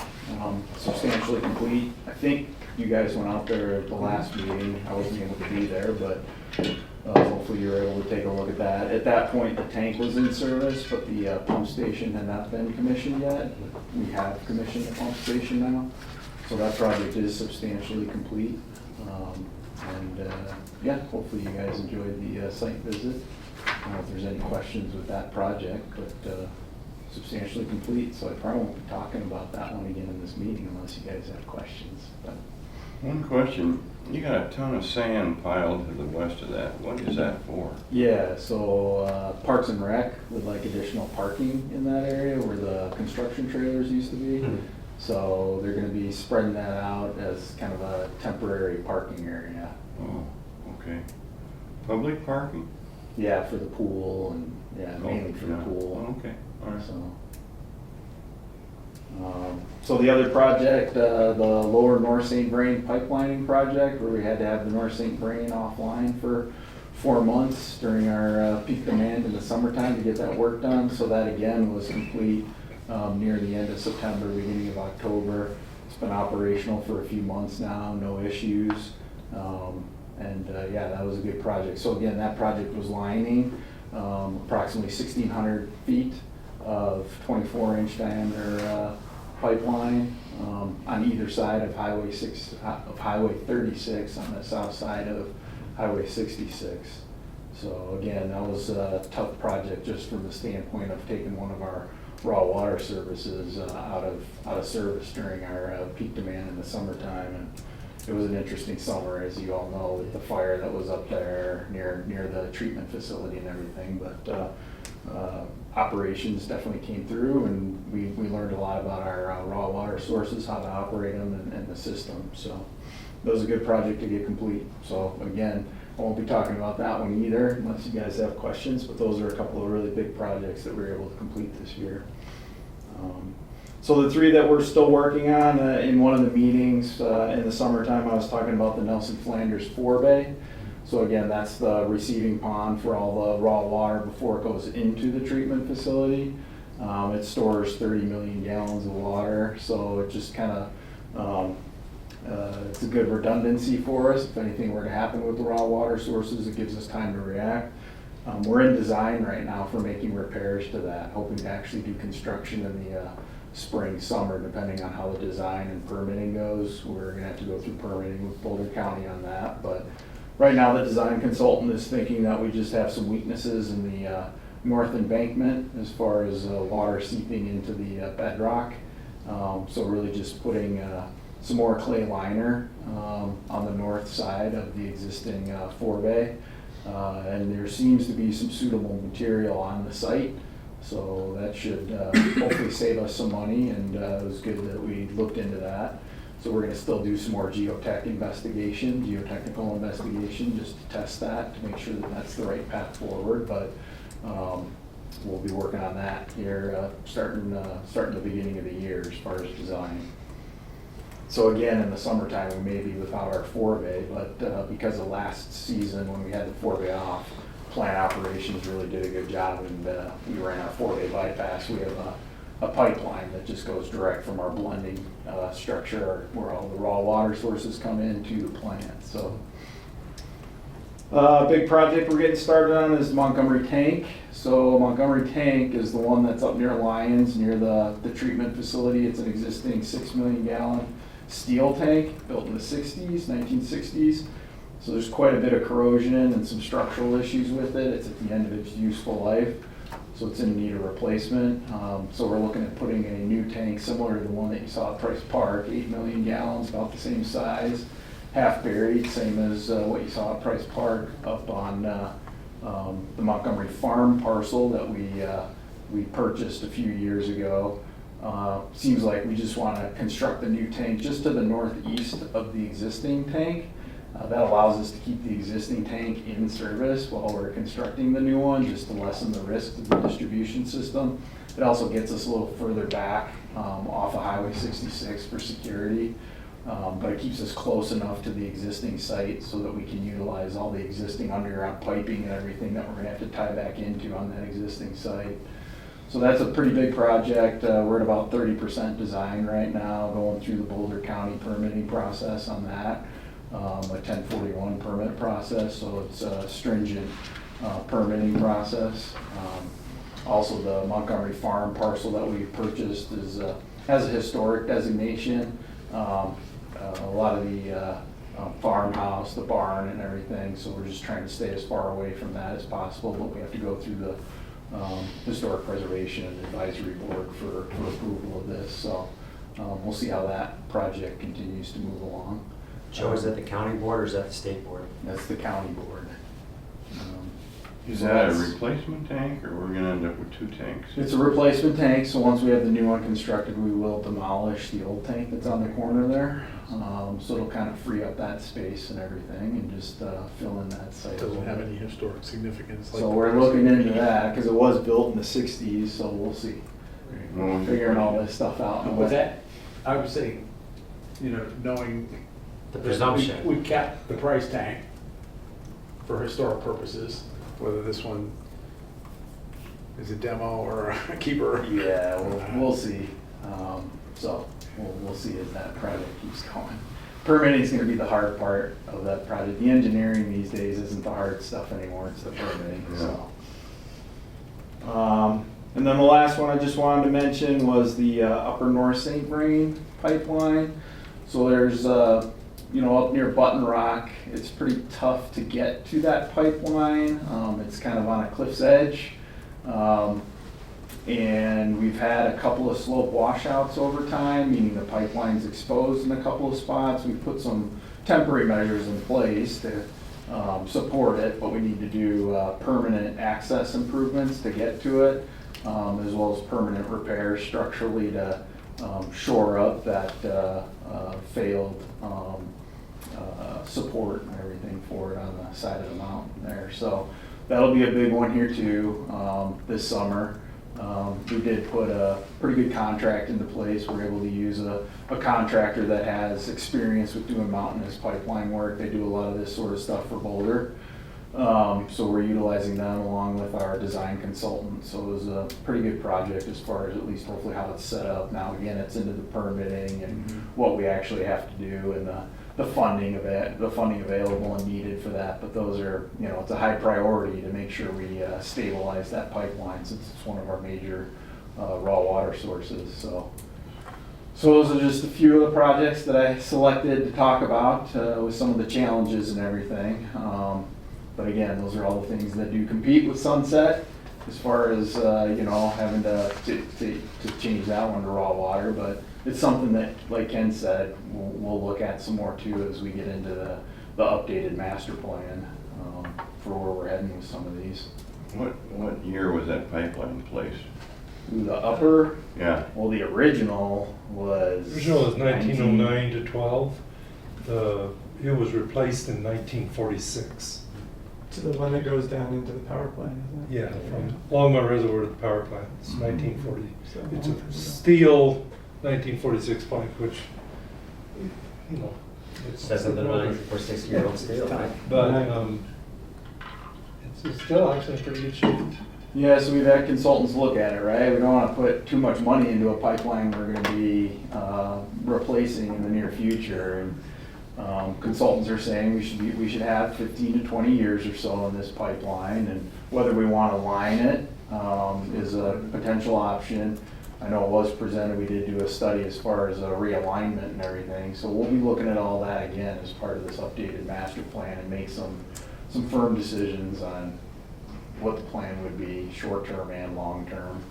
substantially complete. I think you guys went out there at the last meeting. I wasn't able to be there, but hopefully you were able to take a look at that. At that point, the tank was in service, but the pump station had not been commissioned yet. We have commissioned the pump station now, so that project is substantially complete. Yeah, hopefully you guys enjoyed the site visit. I don't know if there's any questions with that project, but substantially complete, so I probably won't be talking about that one again in this meeting unless you guys have questions. But One question, you got a ton of sand piled to the west of that. What is that for? Yeah, so Parks and Rec would like additional parking in that area where the construction trailers used to be. Hmm. So they're gonna be spreading that out as kind of a temporary parking area. Oh, okay. Public parking? Yeah, for the pool and, yeah, mainly for the Yeah. pool. Oh, okay, all right. So the other project, the lower North St. Vrain pipelining project, where we had to have the North St. Vrain offline for 4 months during our peak demand in the summertime to get that work done. So that again was complete near the end of September, beginning of October. It's been operational for a few months now, no issues. Yeah, that was a good project. So again, that project was lining approximately 1,600 feet of 24-inch diameter pipeline on either side of Highway 36 on the south side of Highway 66. So again, that was a tough project just from the standpoint of taking one of our raw water services out of service during our peak demand in the summertime. And it was an interesting summer, as you all know, with the fire that was up there near the treatment facility and everything. But operations definitely came through, and we learned a lot about our raw water sources, how to operate them, and the system. So that was a good project to get complete. So again, I won't be talking about that one either unless you guys have questions, but those are a couple of really big projects that we were able to complete this year. So the three that we're still working on, in one of the meetings in the summertime, I was talking about the Nelson Flanders forebay. So again, that's the receiving pond for all the raw water before it goes into the treatment facility. It stores 30 million gallons of water, so it just kind of, it's a good redundancy for us. If anything were to happen with the raw water sources, it gives us time to react. We're in design right now for making repairs to that, hoping to actually do construction in the spring, summer, depending on how the design and permitting goes. We're gonna have to go through permitting with Boulder County on that, but right now the design consultant is thinking that we just have some weaknesses in the north embankment as far as water seeping into the bedrock. So really just putting some more clay liner on the north side of the existing forebay. And there seems to be some suitable material on the site. So that should hopefully save us some money, and it was good that we looked into that. So we're gonna still do some more geotechnical investigation, just to test that, to make sure that that's the right path forward. But we'll be working on that here, starting the beginning of the year as far as design. So again, in the summertime, we may be without our forebay, but because of last season when we had the forebay off, plant operations really did a good job, and we ran our forebay bypass. We have a pipeline that just goes direct from our blending structure where all the raw water sources come into the plant. So big project we're getting started on is Montgomery Tank. So Montgomery Tank is the one that's up near Lyons, near the treatment facility. It's an existing 6 million gallon steel tank built in the 1960s. So there's quite a bit of corrosion and some structural issues with it. It's at the end of its useful life, so it's in need of replacement. So we're looking at putting a new tank similar to the one that you saw at Price Park, 8 million gallons, about the same size, half buried, same as what you saw at Price Park, up on the Montgomery Farm parcel that we purchased a few years ago. Seems like we just want to construct a new tank just to the northeast of the existing tank. That allows us to keep the existing tank in service while we're constructing the new one, just to lessen the risk of the distribution system. It also gets us a little further back off of Highway 66 for security, but it keeps us close enough to the existing site so that we can utilize all the existing underground piping and everything that we're going to have to tie back into on that existing site. So that's a pretty big project. We're at about 30% design right now, going through the Boulder County permitting process on that. A 1041 permit process, so it's a stringent permitting process. Also, the Montgomery Farm parcel that we purchased has a historic designation. A lot of the farmhouse, the barn and everything, so we're just trying to stay as far away from that as possible, but we have to go through the Historic Preservation and Advisory Board for approval of this. So we'll see how that project continues to move along. Joe, is that the county board or is that the state board? That's the county board. Is So that a that's- replacement tank, or we're gonna end up with 2 tanks? It's a replacement tank, so once we have the new one constructed, we will demolish the old tank that's on the corner there. So it'll kind of free up that space and everything and just fill in that site. It doesn't have any historic significance. like So the we're rest looking of into the- that, because it was built in the 60s, so we'll see. Well, Figuring all this stuff out. With that, I would say, knowing. The that presumption. We capped the price tag for historic purposes, whether this one is a demo or a keeper. Yeah, we'll see. So we'll see as that project keeps going. Permitting is gonna be the hard part of that project. The engineering these days isn't the hard stuff anymore, it's the permitting, so. And then the last one I just wanted to mention was the Upper North St. Vrain pipeline. So there's, up near Button Rock, it's pretty tough to get to that pipeline. It's kind of on a cliff's edge. And we've had a couple of slope washouts over time, meaning the pipeline's exposed in a couple of spots. We've put some temporary measures in place to support it, but we need to do permanent access improvements to get to it, as well as permanent repairs structurally to shore up that failed support and everything for it on the side of the mountain there. So that'll be a big one here too, this summer. We did put a pretty good contract into place. We're able to use a contractor that has experience with doing mountainous pipeline work. They do a lot of this sort of stuff for Boulder. So we're utilizing them along with our design consultant. So it was a pretty good project as far as at least hopefully how it's set up. Now again, it's into the permitting and what we actually have to do and the funding of it, the funding available and needed for that. But those are, it's a high priority to make sure we stabilize that pipeline since it's one of our major raw water sources. So those are just a few of the projects that I selected to talk about with some of the challenges and everything. But again, those are all the things that do compete with Sunset as far as, having to change that one to raw water. But it's something that, like Ken said, we'll look at some more too as we get into the updated master plan for where we're heading with some of these. What year was that pipeline placed? The upper, Yeah, well, the original was. Original was 1909 to 12. It was replaced in 1946. To the one that goes down into the power plant, isn't it? Yeah, from Longmont Reservoir to the power plant. It's 1940. So- It's a steel 1946 pipe, which, it's. Says in the 946-year-old steel, right? But, it's still actually in pretty good shape. Yeah, so we've had consultants look at it, right? We don't want to put too much money into a pipeline we're going to be replacing in the near future. And consultants are saying we should have 15 to 20 years or so on this pipeline, and whether we want to line it is a potential option. I know it was presented, we did do a study as far as a realignment and everything, so we'll be looking at all that again as part of this updated master plan and make some firm decisions on what the plan would be, short-term and long-term.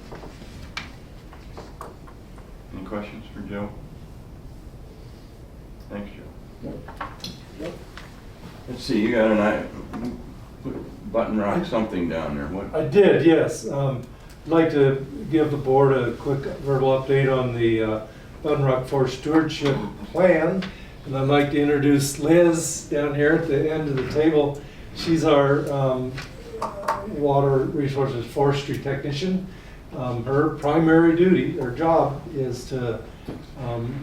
any questions for Joe? Thanks, Joe. Let's see, you got Button Rock something down there, what? I did, yes. I'd like to give the board a quick verbal update on the Button Rock Forest Stewardship Plan. And I'd like to introduce Liz down here at the end of the table. She's our water resources forestry technician. Her primary duty, or job, is to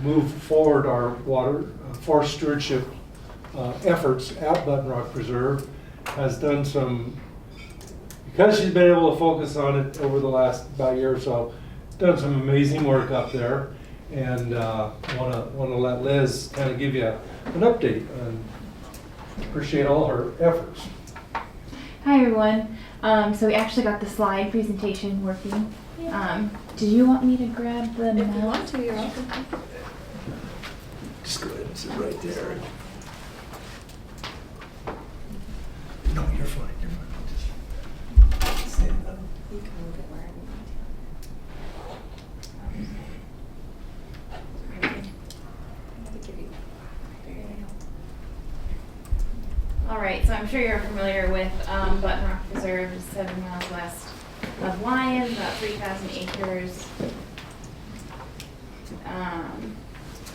move forward our water forest stewardship efforts at Button Rock Preserve. Has done some, because she's been able to focus on it over the last about year or so, done some amazing work up there. And want to let Liz kind of give you an update and appreciate all her efforts. Hi everyone. So we actually got the slide presentation working. Did you want me to grab the If you mouse? want to, you're welcome. Just go ahead and sit right there. No, you're fine, you're fine. Just stand up. You can move it wherever you want to. Ready? I'm gonna give you- there you go. right, so I'm sure you're familiar with Button Rock Preserve, is 7 miles west of Lyons, about 3,000 acres.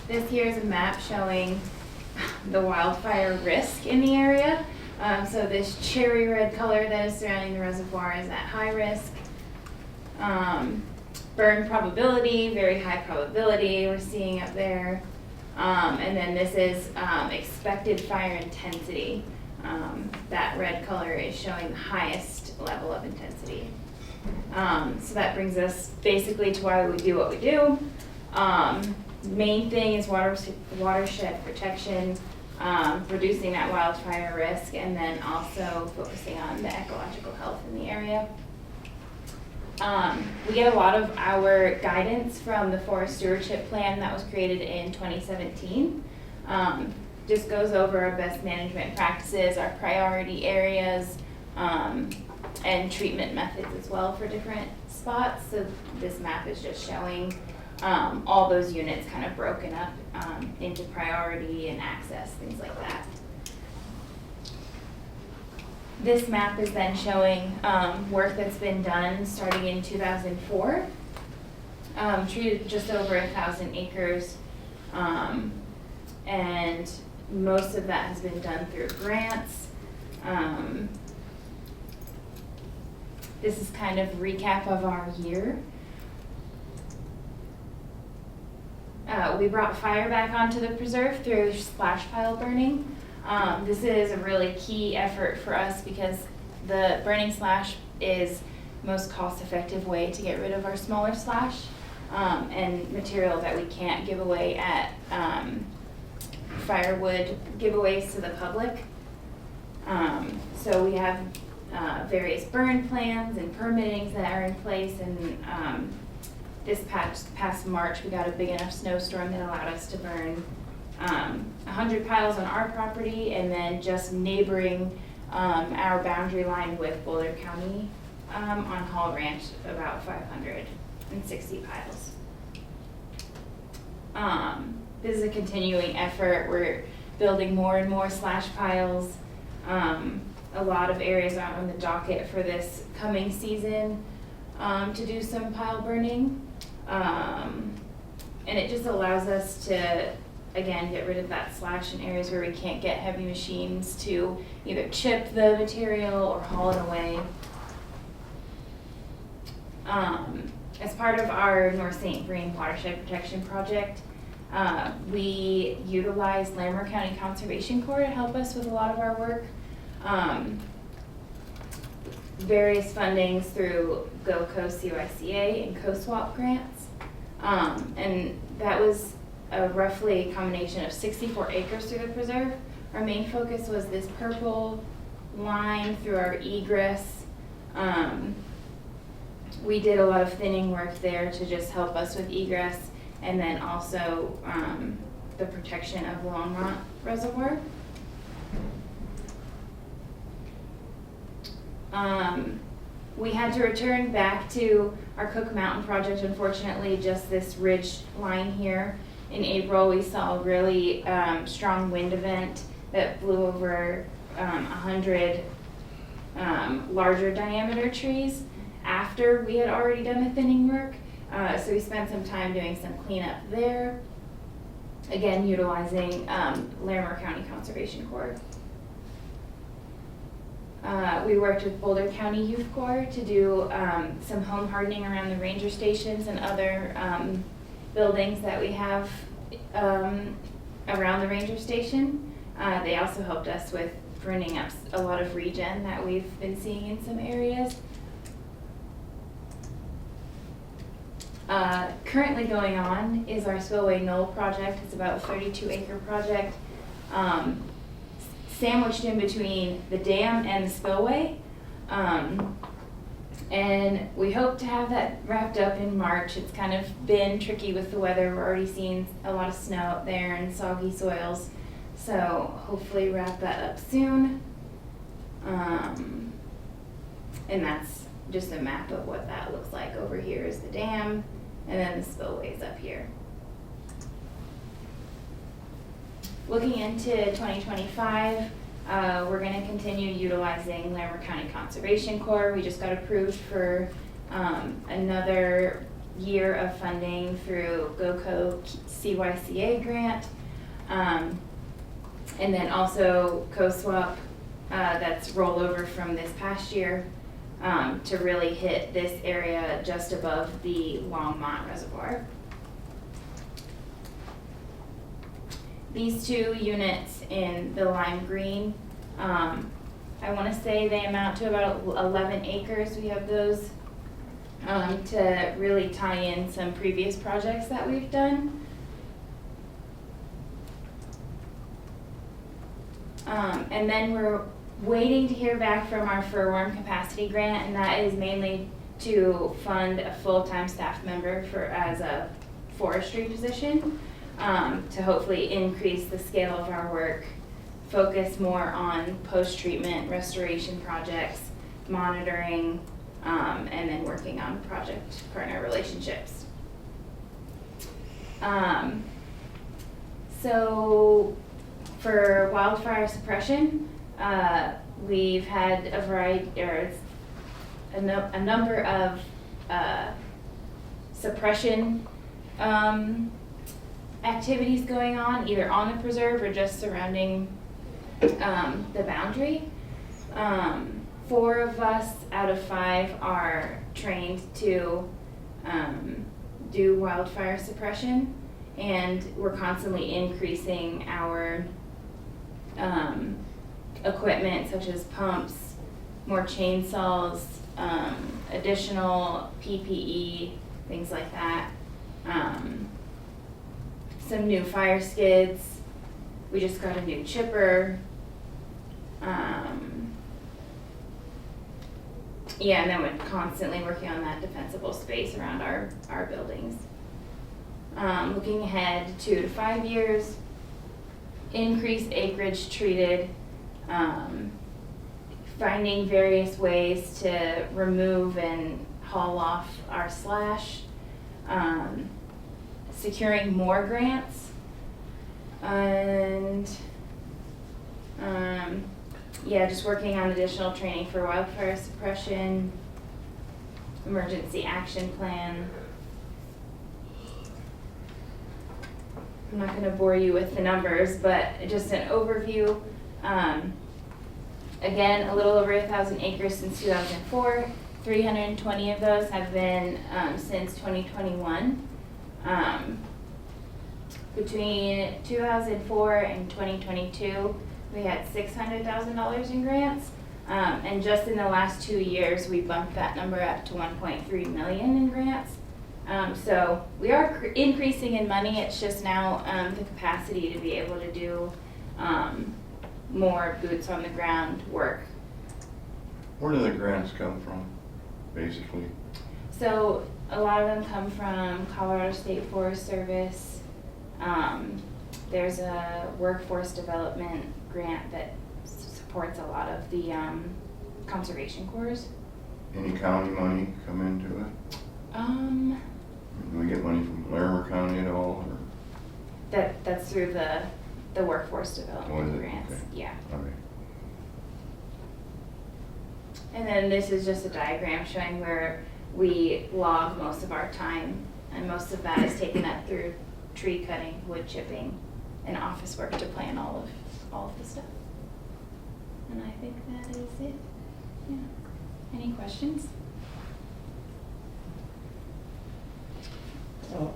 This here is a map showing the wildfire risk in the area. So this cherry red color that is surrounding the reservoir is at high risk. Burn probability, very high probability we're seeing up there. And then this is expected fire intensity. That red color is showing the highest level of intensity. So that brings us basically to why we do what we do. Main thing is watershed protection, reducing that wildfire risk, and then also focusing on the ecological health in the area. We get a lot of our guidance from the Forest Stewardship Plan that was created in 2017. Just goes over our best management practices, our priority areas, and treatment methods as well for different spots. So this map is just showing all those units kind of broken up into priority and access, things like that. This map is then showing work that's been done starting in 2004. Treated just over 1,000 acres, and most of that has been done through grants. This is kind of recap of our year. We brought fire back onto the preserve through splash pile burning. This is a really key effort for us because the burning slash is the most cost-effective way to get rid of our smaller slash and material that we can't give away at firewood giveaways to the public. So we have various burn plans and permittings that are in place, and this past March we got a big enough snowstorm that allowed us to burn 100 piles on our property, and then just neighboring our boundary line with Boulder County on Hall Ranch about 560 piles. This is a continuing effort. We're building more and more slash piles. A lot of areas are on the docket for this coming season to do some pile burning. And it just allows us to, again, get rid of that slash in areas where we can't get heavy machines to either chip the material or haul it away. As part of our North St. Vrain Watershed Protection Project, we utilize Longmont County Conservation Corps to help us with a lot of our work. Various fundings through Go Coast CYCA and Co-swap grants. And that was a roughly combination of 64 acres through the preserve. Our main focus was this purple line through our egress. We did a lot of thinning work there to just help us with egress, and then also the protection of Longmont Reservoir. We had to return back to our Cook Mountain project, unfortunately, just this ridge line here. In April, we saw a really strong wind event that blew over 100 larger diameter trees after we had already done the thinning work. So we spent some time doing some cleanup there, again utilizing Larimer County Conservation Corps. We worked with Boulder County Youth Corps to do some home hardening around the ranger stations and other buildings that we have around the ranger station. They also helped us with pruning up a lot of regen that we've been seeing in some areas. Currently going on is our Spillway Knoll project. It's about a 32-acre project. Sandwiched in between the dam and the spillway. And we hope to have that wrapped up in March. It's kind of been tricky with the weather. We're already seeing a lot of snow out there and soggy soils. So hopefully wrap that up soon. And that's just a map of what that looks like. Over here is the dam, and then the spillway is up here. Looking into 2025, We're gonna continue utilizing Larimer County Conservation Corps. We just got approved for another year of funding through GOCO CYCA grant. And then also COSWAP, that's rollover from this past year, to really hit this area just above the Longmont Reservoir. These two units in the lime green, I want to say they amount to about 11 acres. We have those to really tie in some previous projects that we've done. And then we're waiting to hear back from our furworm capacity grant, and that is mainly to fund a full-time staff member as a forestry position, to hopefully increase the scale of our work, focus more on post-treatment restoration projects, monitoring, and then working on project partner relationships. So for wildfire suppression, we've had a variety, or a number of suppression activities going on, either on the preserve or just surrounding the boundary. 4 of us out of 5 are trained to do wildfire suppression, and we're constantly increasing our equipment such as pumps, more chainsaws, additional PPE, things like that. Some new fire skids. We just got a new chipper. Yeah, and then we're constantly working on that defensible space around our buildings. Looking ahead 2 to 5 years, increased acreage treated, finding various ways to remove and haul off our slash, securing more grants, and yeah, just working on additional training for wildfire suppression, emergency action plan. I'm not going to bore you with the numbers, but just an overview. Again, a little over 1,000 acres since 2004. 320 of those have been since 2021. Between 2004 and 2022, we had $600,000 in grants. And just in the last 2 years, we bumped that number up to 1.3 million in grants. So we are increasing in money. It's just now the capacity to be able to do more boots on the ground work. Where do the grants come from, basically? So a lot of them come from Colorado State Forest Service. There's a workforce development grant that supports a lot of the conservation corps. Any county money come into it? Do we get money from Larimer County at all, or? That's through the workforce development grants. Okay. Yeah. Okay. And then this is just a diagram showing where we log most of our time, and most of that is taken up through tree cutting, wood chipping, and office work to plan all of the stuff. And I think that is it. Yeah. Any questions?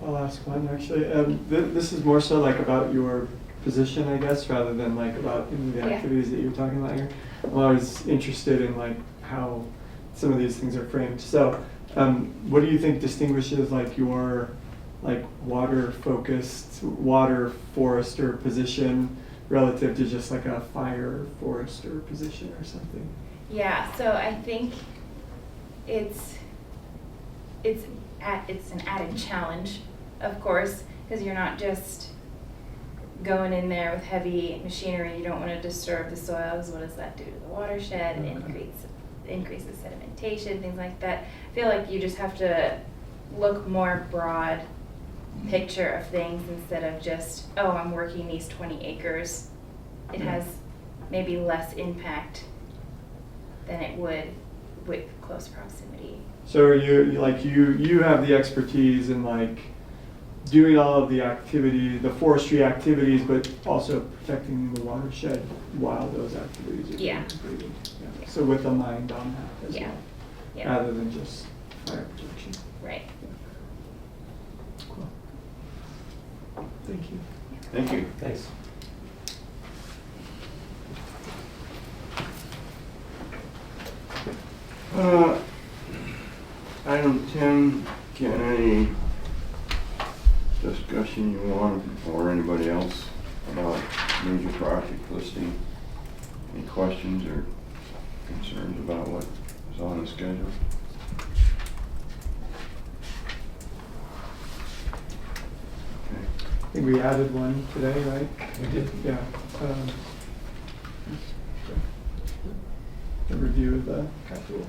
I'll ask one actually. This is more so like about your position, I guess, rather than like about the activities that you're talking about here. Well, I was interested in like how some of these things are framed. So, what do you think distinguishes like your like water-focused, water forester position relative to just like a fire forester position or something? Yeah. So I think it's an added challenge, of course, because you're not just going in there with heavy machinery. You don't want to disturb the soils. What does that do to the watershed? Okay. Increases sedimentation, things like that. I feel like you just have to look more broad picture of things instead of just, oh, I'm working these 20 acres. It has maybe less impact than it would with close proximity. So are you have the expertise in like doing all of the activity, the forestry activities, but also protecting the watershed while those activities are being Yeah. completed. Yeah. Yeah. So with a mind on that as Yeah. well, Yeah, rather than just fire protection. right. Cool. Thank you. Thank you. Thanks. Item 10, Ken, any discussion you want, or anybody else about major project listing? Any questions or concerns about what is on the schedule? Okay. I think we added one today, right? We did. Yeah. A review of the capital.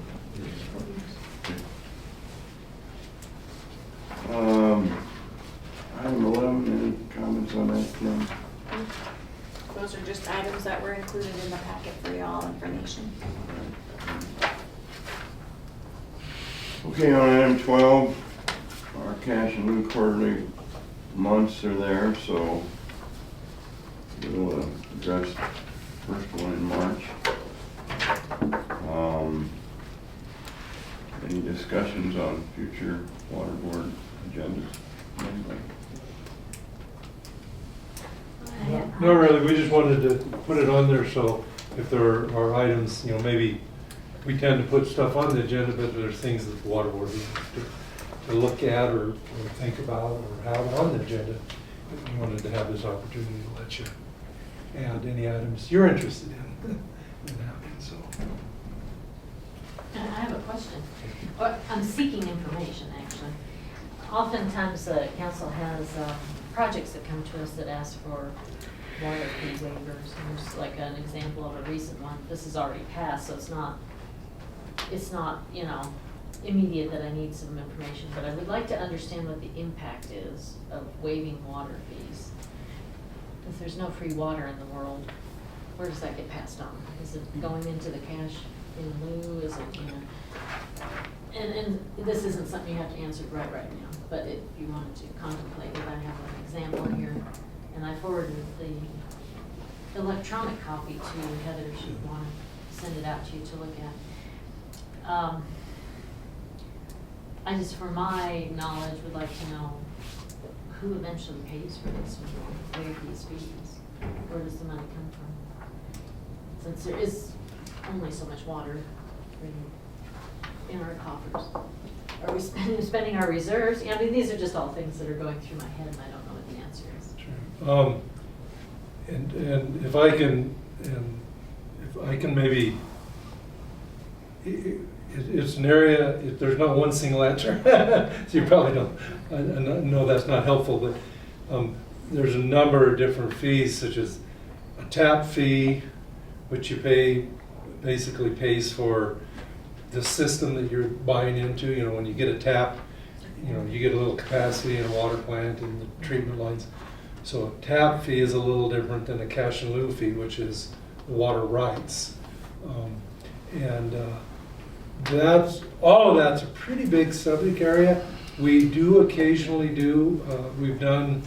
Item 11, any comments on that, Kim? Those are just items that were included in the packet for y'all information. Okay, on item 12, our cash and lieu quarterly months are there, so we'll address the first one in March. Any discussions on future water board agendas? Anybody? No, really, we just wanted to put it on there, so if there are items, maybe we tend to put stuff on the agenda, but there's things that the water board needs to look at or think about or have on the agenda. We wanted to have this opportunity to let you add any items you're interested in having, so. I have a question. I'm seeking information, actually. Oftentimes, council has projects that come to us that ask for water fee waivers. And there's like an example of a recent one. This is already passed, so it's not, immediate that I need some information. But I would like to understand what the impact is of waiving water fees. If there's no free water in the world, where does that get passed on? Is it going into the cash in lieu? Is it, and this isn't something you have to answer right now, but if you wanted to contemplate it, I have an example here, and I forwarded the electronic copy to Heather if you want to send it out to you to look at. I just, for my knowledge, would like to know who eventually pays for this when we waive these fees. Where does the money come from? Since there is only so much water in our coffers. Are we spending our reserves? I mean, these are just all things that are going through my head, and I don't know what the answer is. Sure. And if I can maybe, it's an area, there's not one single answer, so you probably don't, I know that's not helpful, but there's a number of different fees, such as a tap fee, which you pay, basically pays for the system that you're buying into. When you get a tap, you get a little capacity in a water plant and the treatment lines. So a tap fee is a little different than a cash and lieu fee, which is water rights. That's all of that's a pretty big subject area. We do occasionally we've done,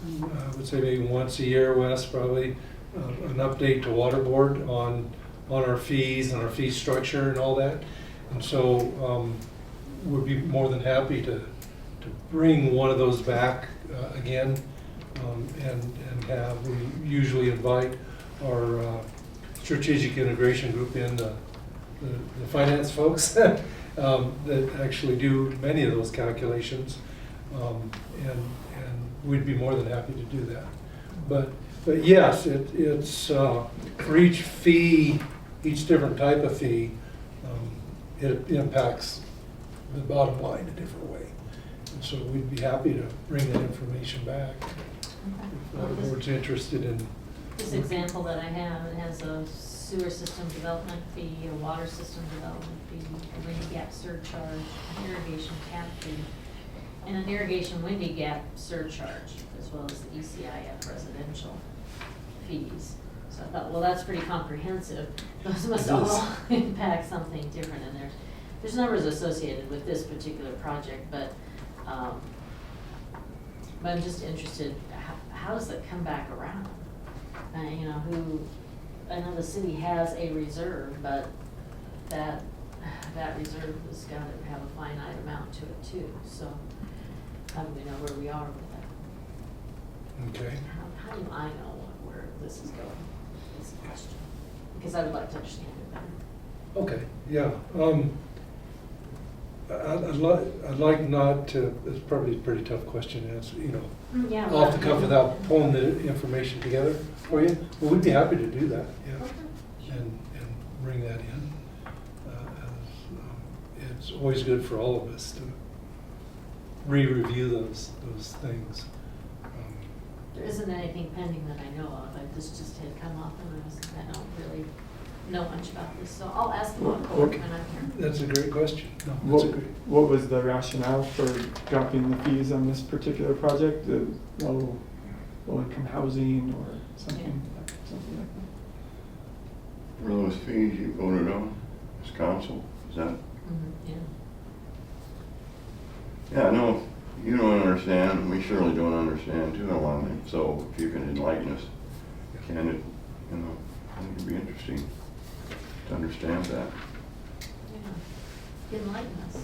I would say maybe once a year, Wes, probably, an update to water board on our fees and our fee structure and all that. And so we'd be more than happy to bring one of those back again, and have, we usually invite our strategic integration group in, the finance folks that actually do many of those calculations, and we'd be more than happy to do that. But yes, it's for each fee, each different type of fee, it impacts the bottom line a different way. And so we'd be happy to bring that information back if the board's interested in. This example that I have, it has a sewer system development fee, a water system development fee, a windy gap surcharge, an irrigation tap fee, and an irrigation windy gap surcharge, as well as the ECIF residential fees. So I thought, well, that's pretty comprehensive. Those must It all is. impact something different, and there's numbers associated with this particular project, but I'm just interested, how does it come back around? You know, I know the city has a reserve, but that reserve has got to have a finite amount to it too, so how do we know where we are with that? Okay. How do I know where this is going, is the question, because I would like to understand it better. Okay, yeah. I'd like not to, it's probably a pretty tough question to answer, you know, Yeah. off the cuff without pulling the information together for you. Well, we'd be happy to do that, yeah, Okay. and bring that in. As, it's always good for all of us to re-review those things. There isn't anything pending that I know of, this just had come up and I don't really know much about this, so I'll ask them on court when I'm here. That's a great question. No, that's a great. What was the rationale for dropping the fees on this particular project? The low income housing or something like that? For those fees you voted on as council, is that? Yeah. Yeah, no, you don't understand, we surely don't understand too, Alana. So if you can enlighten us, can it, you know, I think it'd be interesting to understand that. Yeah. Enlighten us.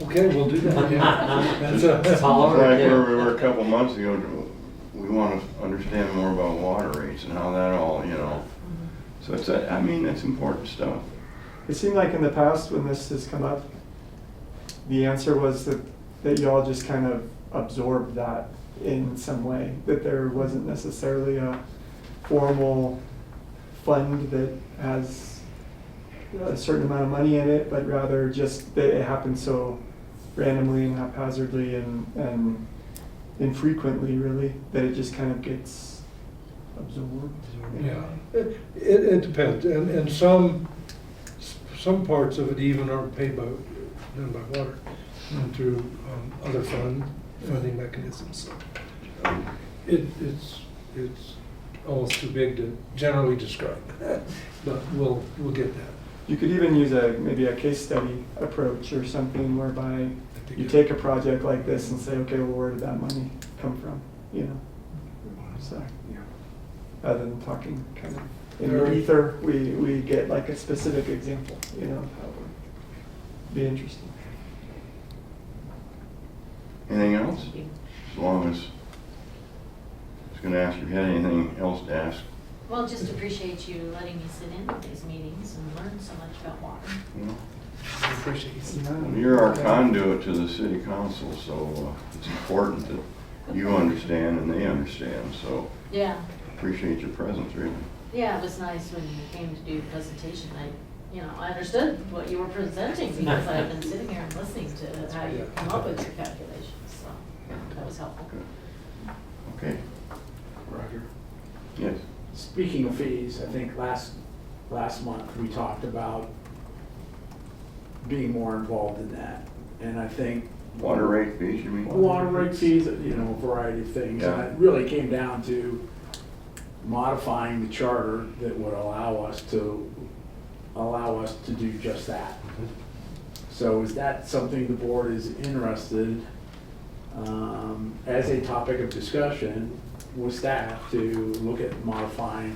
Okay, we'll do that, yeah. That's all It's over like again. where we were a couple months ago, we want to understand more about water rates and how that all, you know. So it's, I mean, that's important stuff. It seemed like in the past when this has come up, the answer was that y'all just kind of absorbed that in some way, that there wasn't necessarily a formal fund that has a certain amount of money in it, but rather just that it happens so randomly and haphazardly and infrequently, really, that it just kind of gets absorbed. Yeah, it depends, and some parts of it even aren't paid by, done by water, and through other funding mechanisms. So it's almost too big to generally describe, but we'll get that. You could even use maybe a case study approach or something whereby think you it- take a project like this and say, okay, well, where did that money come from? You know, so rather than talking kind of in the ether, we get like a specific example, you know, of how it would be interesting. Anything else? As long as, I was gonna ask if you had anything else to ask. Well, just appreciate you letting me sit in on these meetings and learn so much about water. You know? I appreciate you. You're our conduit to the city council, so it's important that you understand and they understand, so Yeah, appreciate your presence, really. yeah, it was nice when you came to do your presentation. I understood what you were presenting because I've been sitting here and listening to how you come up with your calculations, so that was helpful. Good. Okay, Roger. yes. Speaking of fees, I think last month we talked about being more involved in that. And I think Water rate fees, you mean? water rate fees, a variety of things. And Yeah. it really came down to modifying the charter that would allow us to do just that. So is that something the board is interested, as a topic of discussion with staff, to look at modifying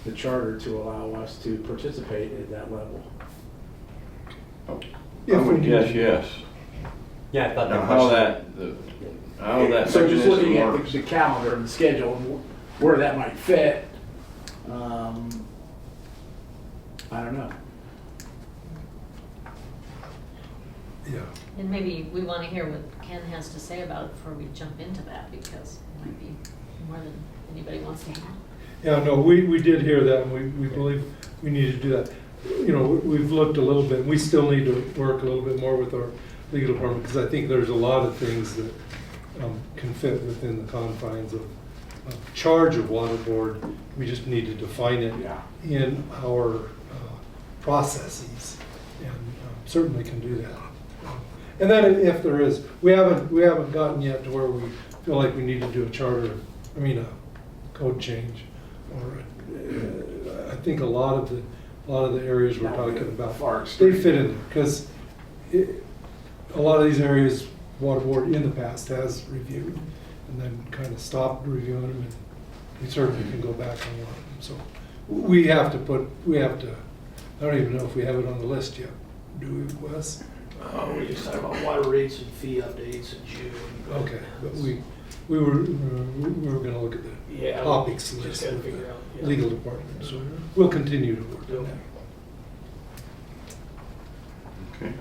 the charter to allow us to participate at that level? I would guess yes. Yeah, I thought Now, that how question. how that So just mechanism looking at works. the calendar and the schedule, and where that might fit, I don't know. Yeah. And maybe we want to hear what Ken has to say about it before we jump into that, because it might be more than anybody wants to hear. Yeah, no, we did hear that, and we believe we need to do that. You know, we've looked a little bit, we still need to work a little bit more with our legal department, because I think there's a lot of things that can fit within the confines of charge of water board. We just need to define it Yeah. in our processes, and certainly can do that. And then if there is, we haven't gotten yet to where we feel like we need to do a charter, a code change or I think a lot of the areas we're talking about, Far they fit in there, because a lot of these areas, Water Board in the past has reviewed, and then kind of stopped reviewing them, and we certainly can go back on one of them, so. We have to, I don't even know if we have it on the list yet, do we, Wes? We just talked about water rates and fee updates in June. Okay, but we were gonna look at the Yeah, topics just list gotta with figure the out, yeah. legal department, so we'll continue to work on that. Okay.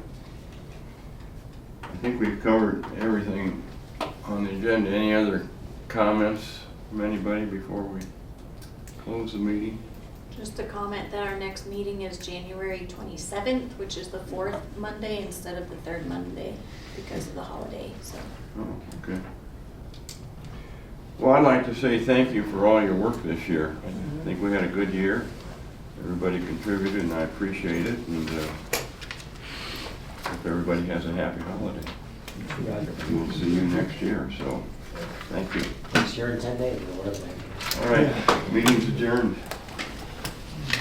I think we've covered everything on the agenda. Any other comments from anybody before we close the meeting? Just a comment that our next meeting is January 27th, which is the fourth Monday instead of the third Monday because of the holiday, so. Oh, okay. Well, I'd like to say thank you for all your work this year. I think we had a good year. Everybody contributed, and I appreciate it, and hope everybody has a happy holiday. We'll see you next year, so thank you. Next year in 10 days, or whatever. All right, meeting's adjourned.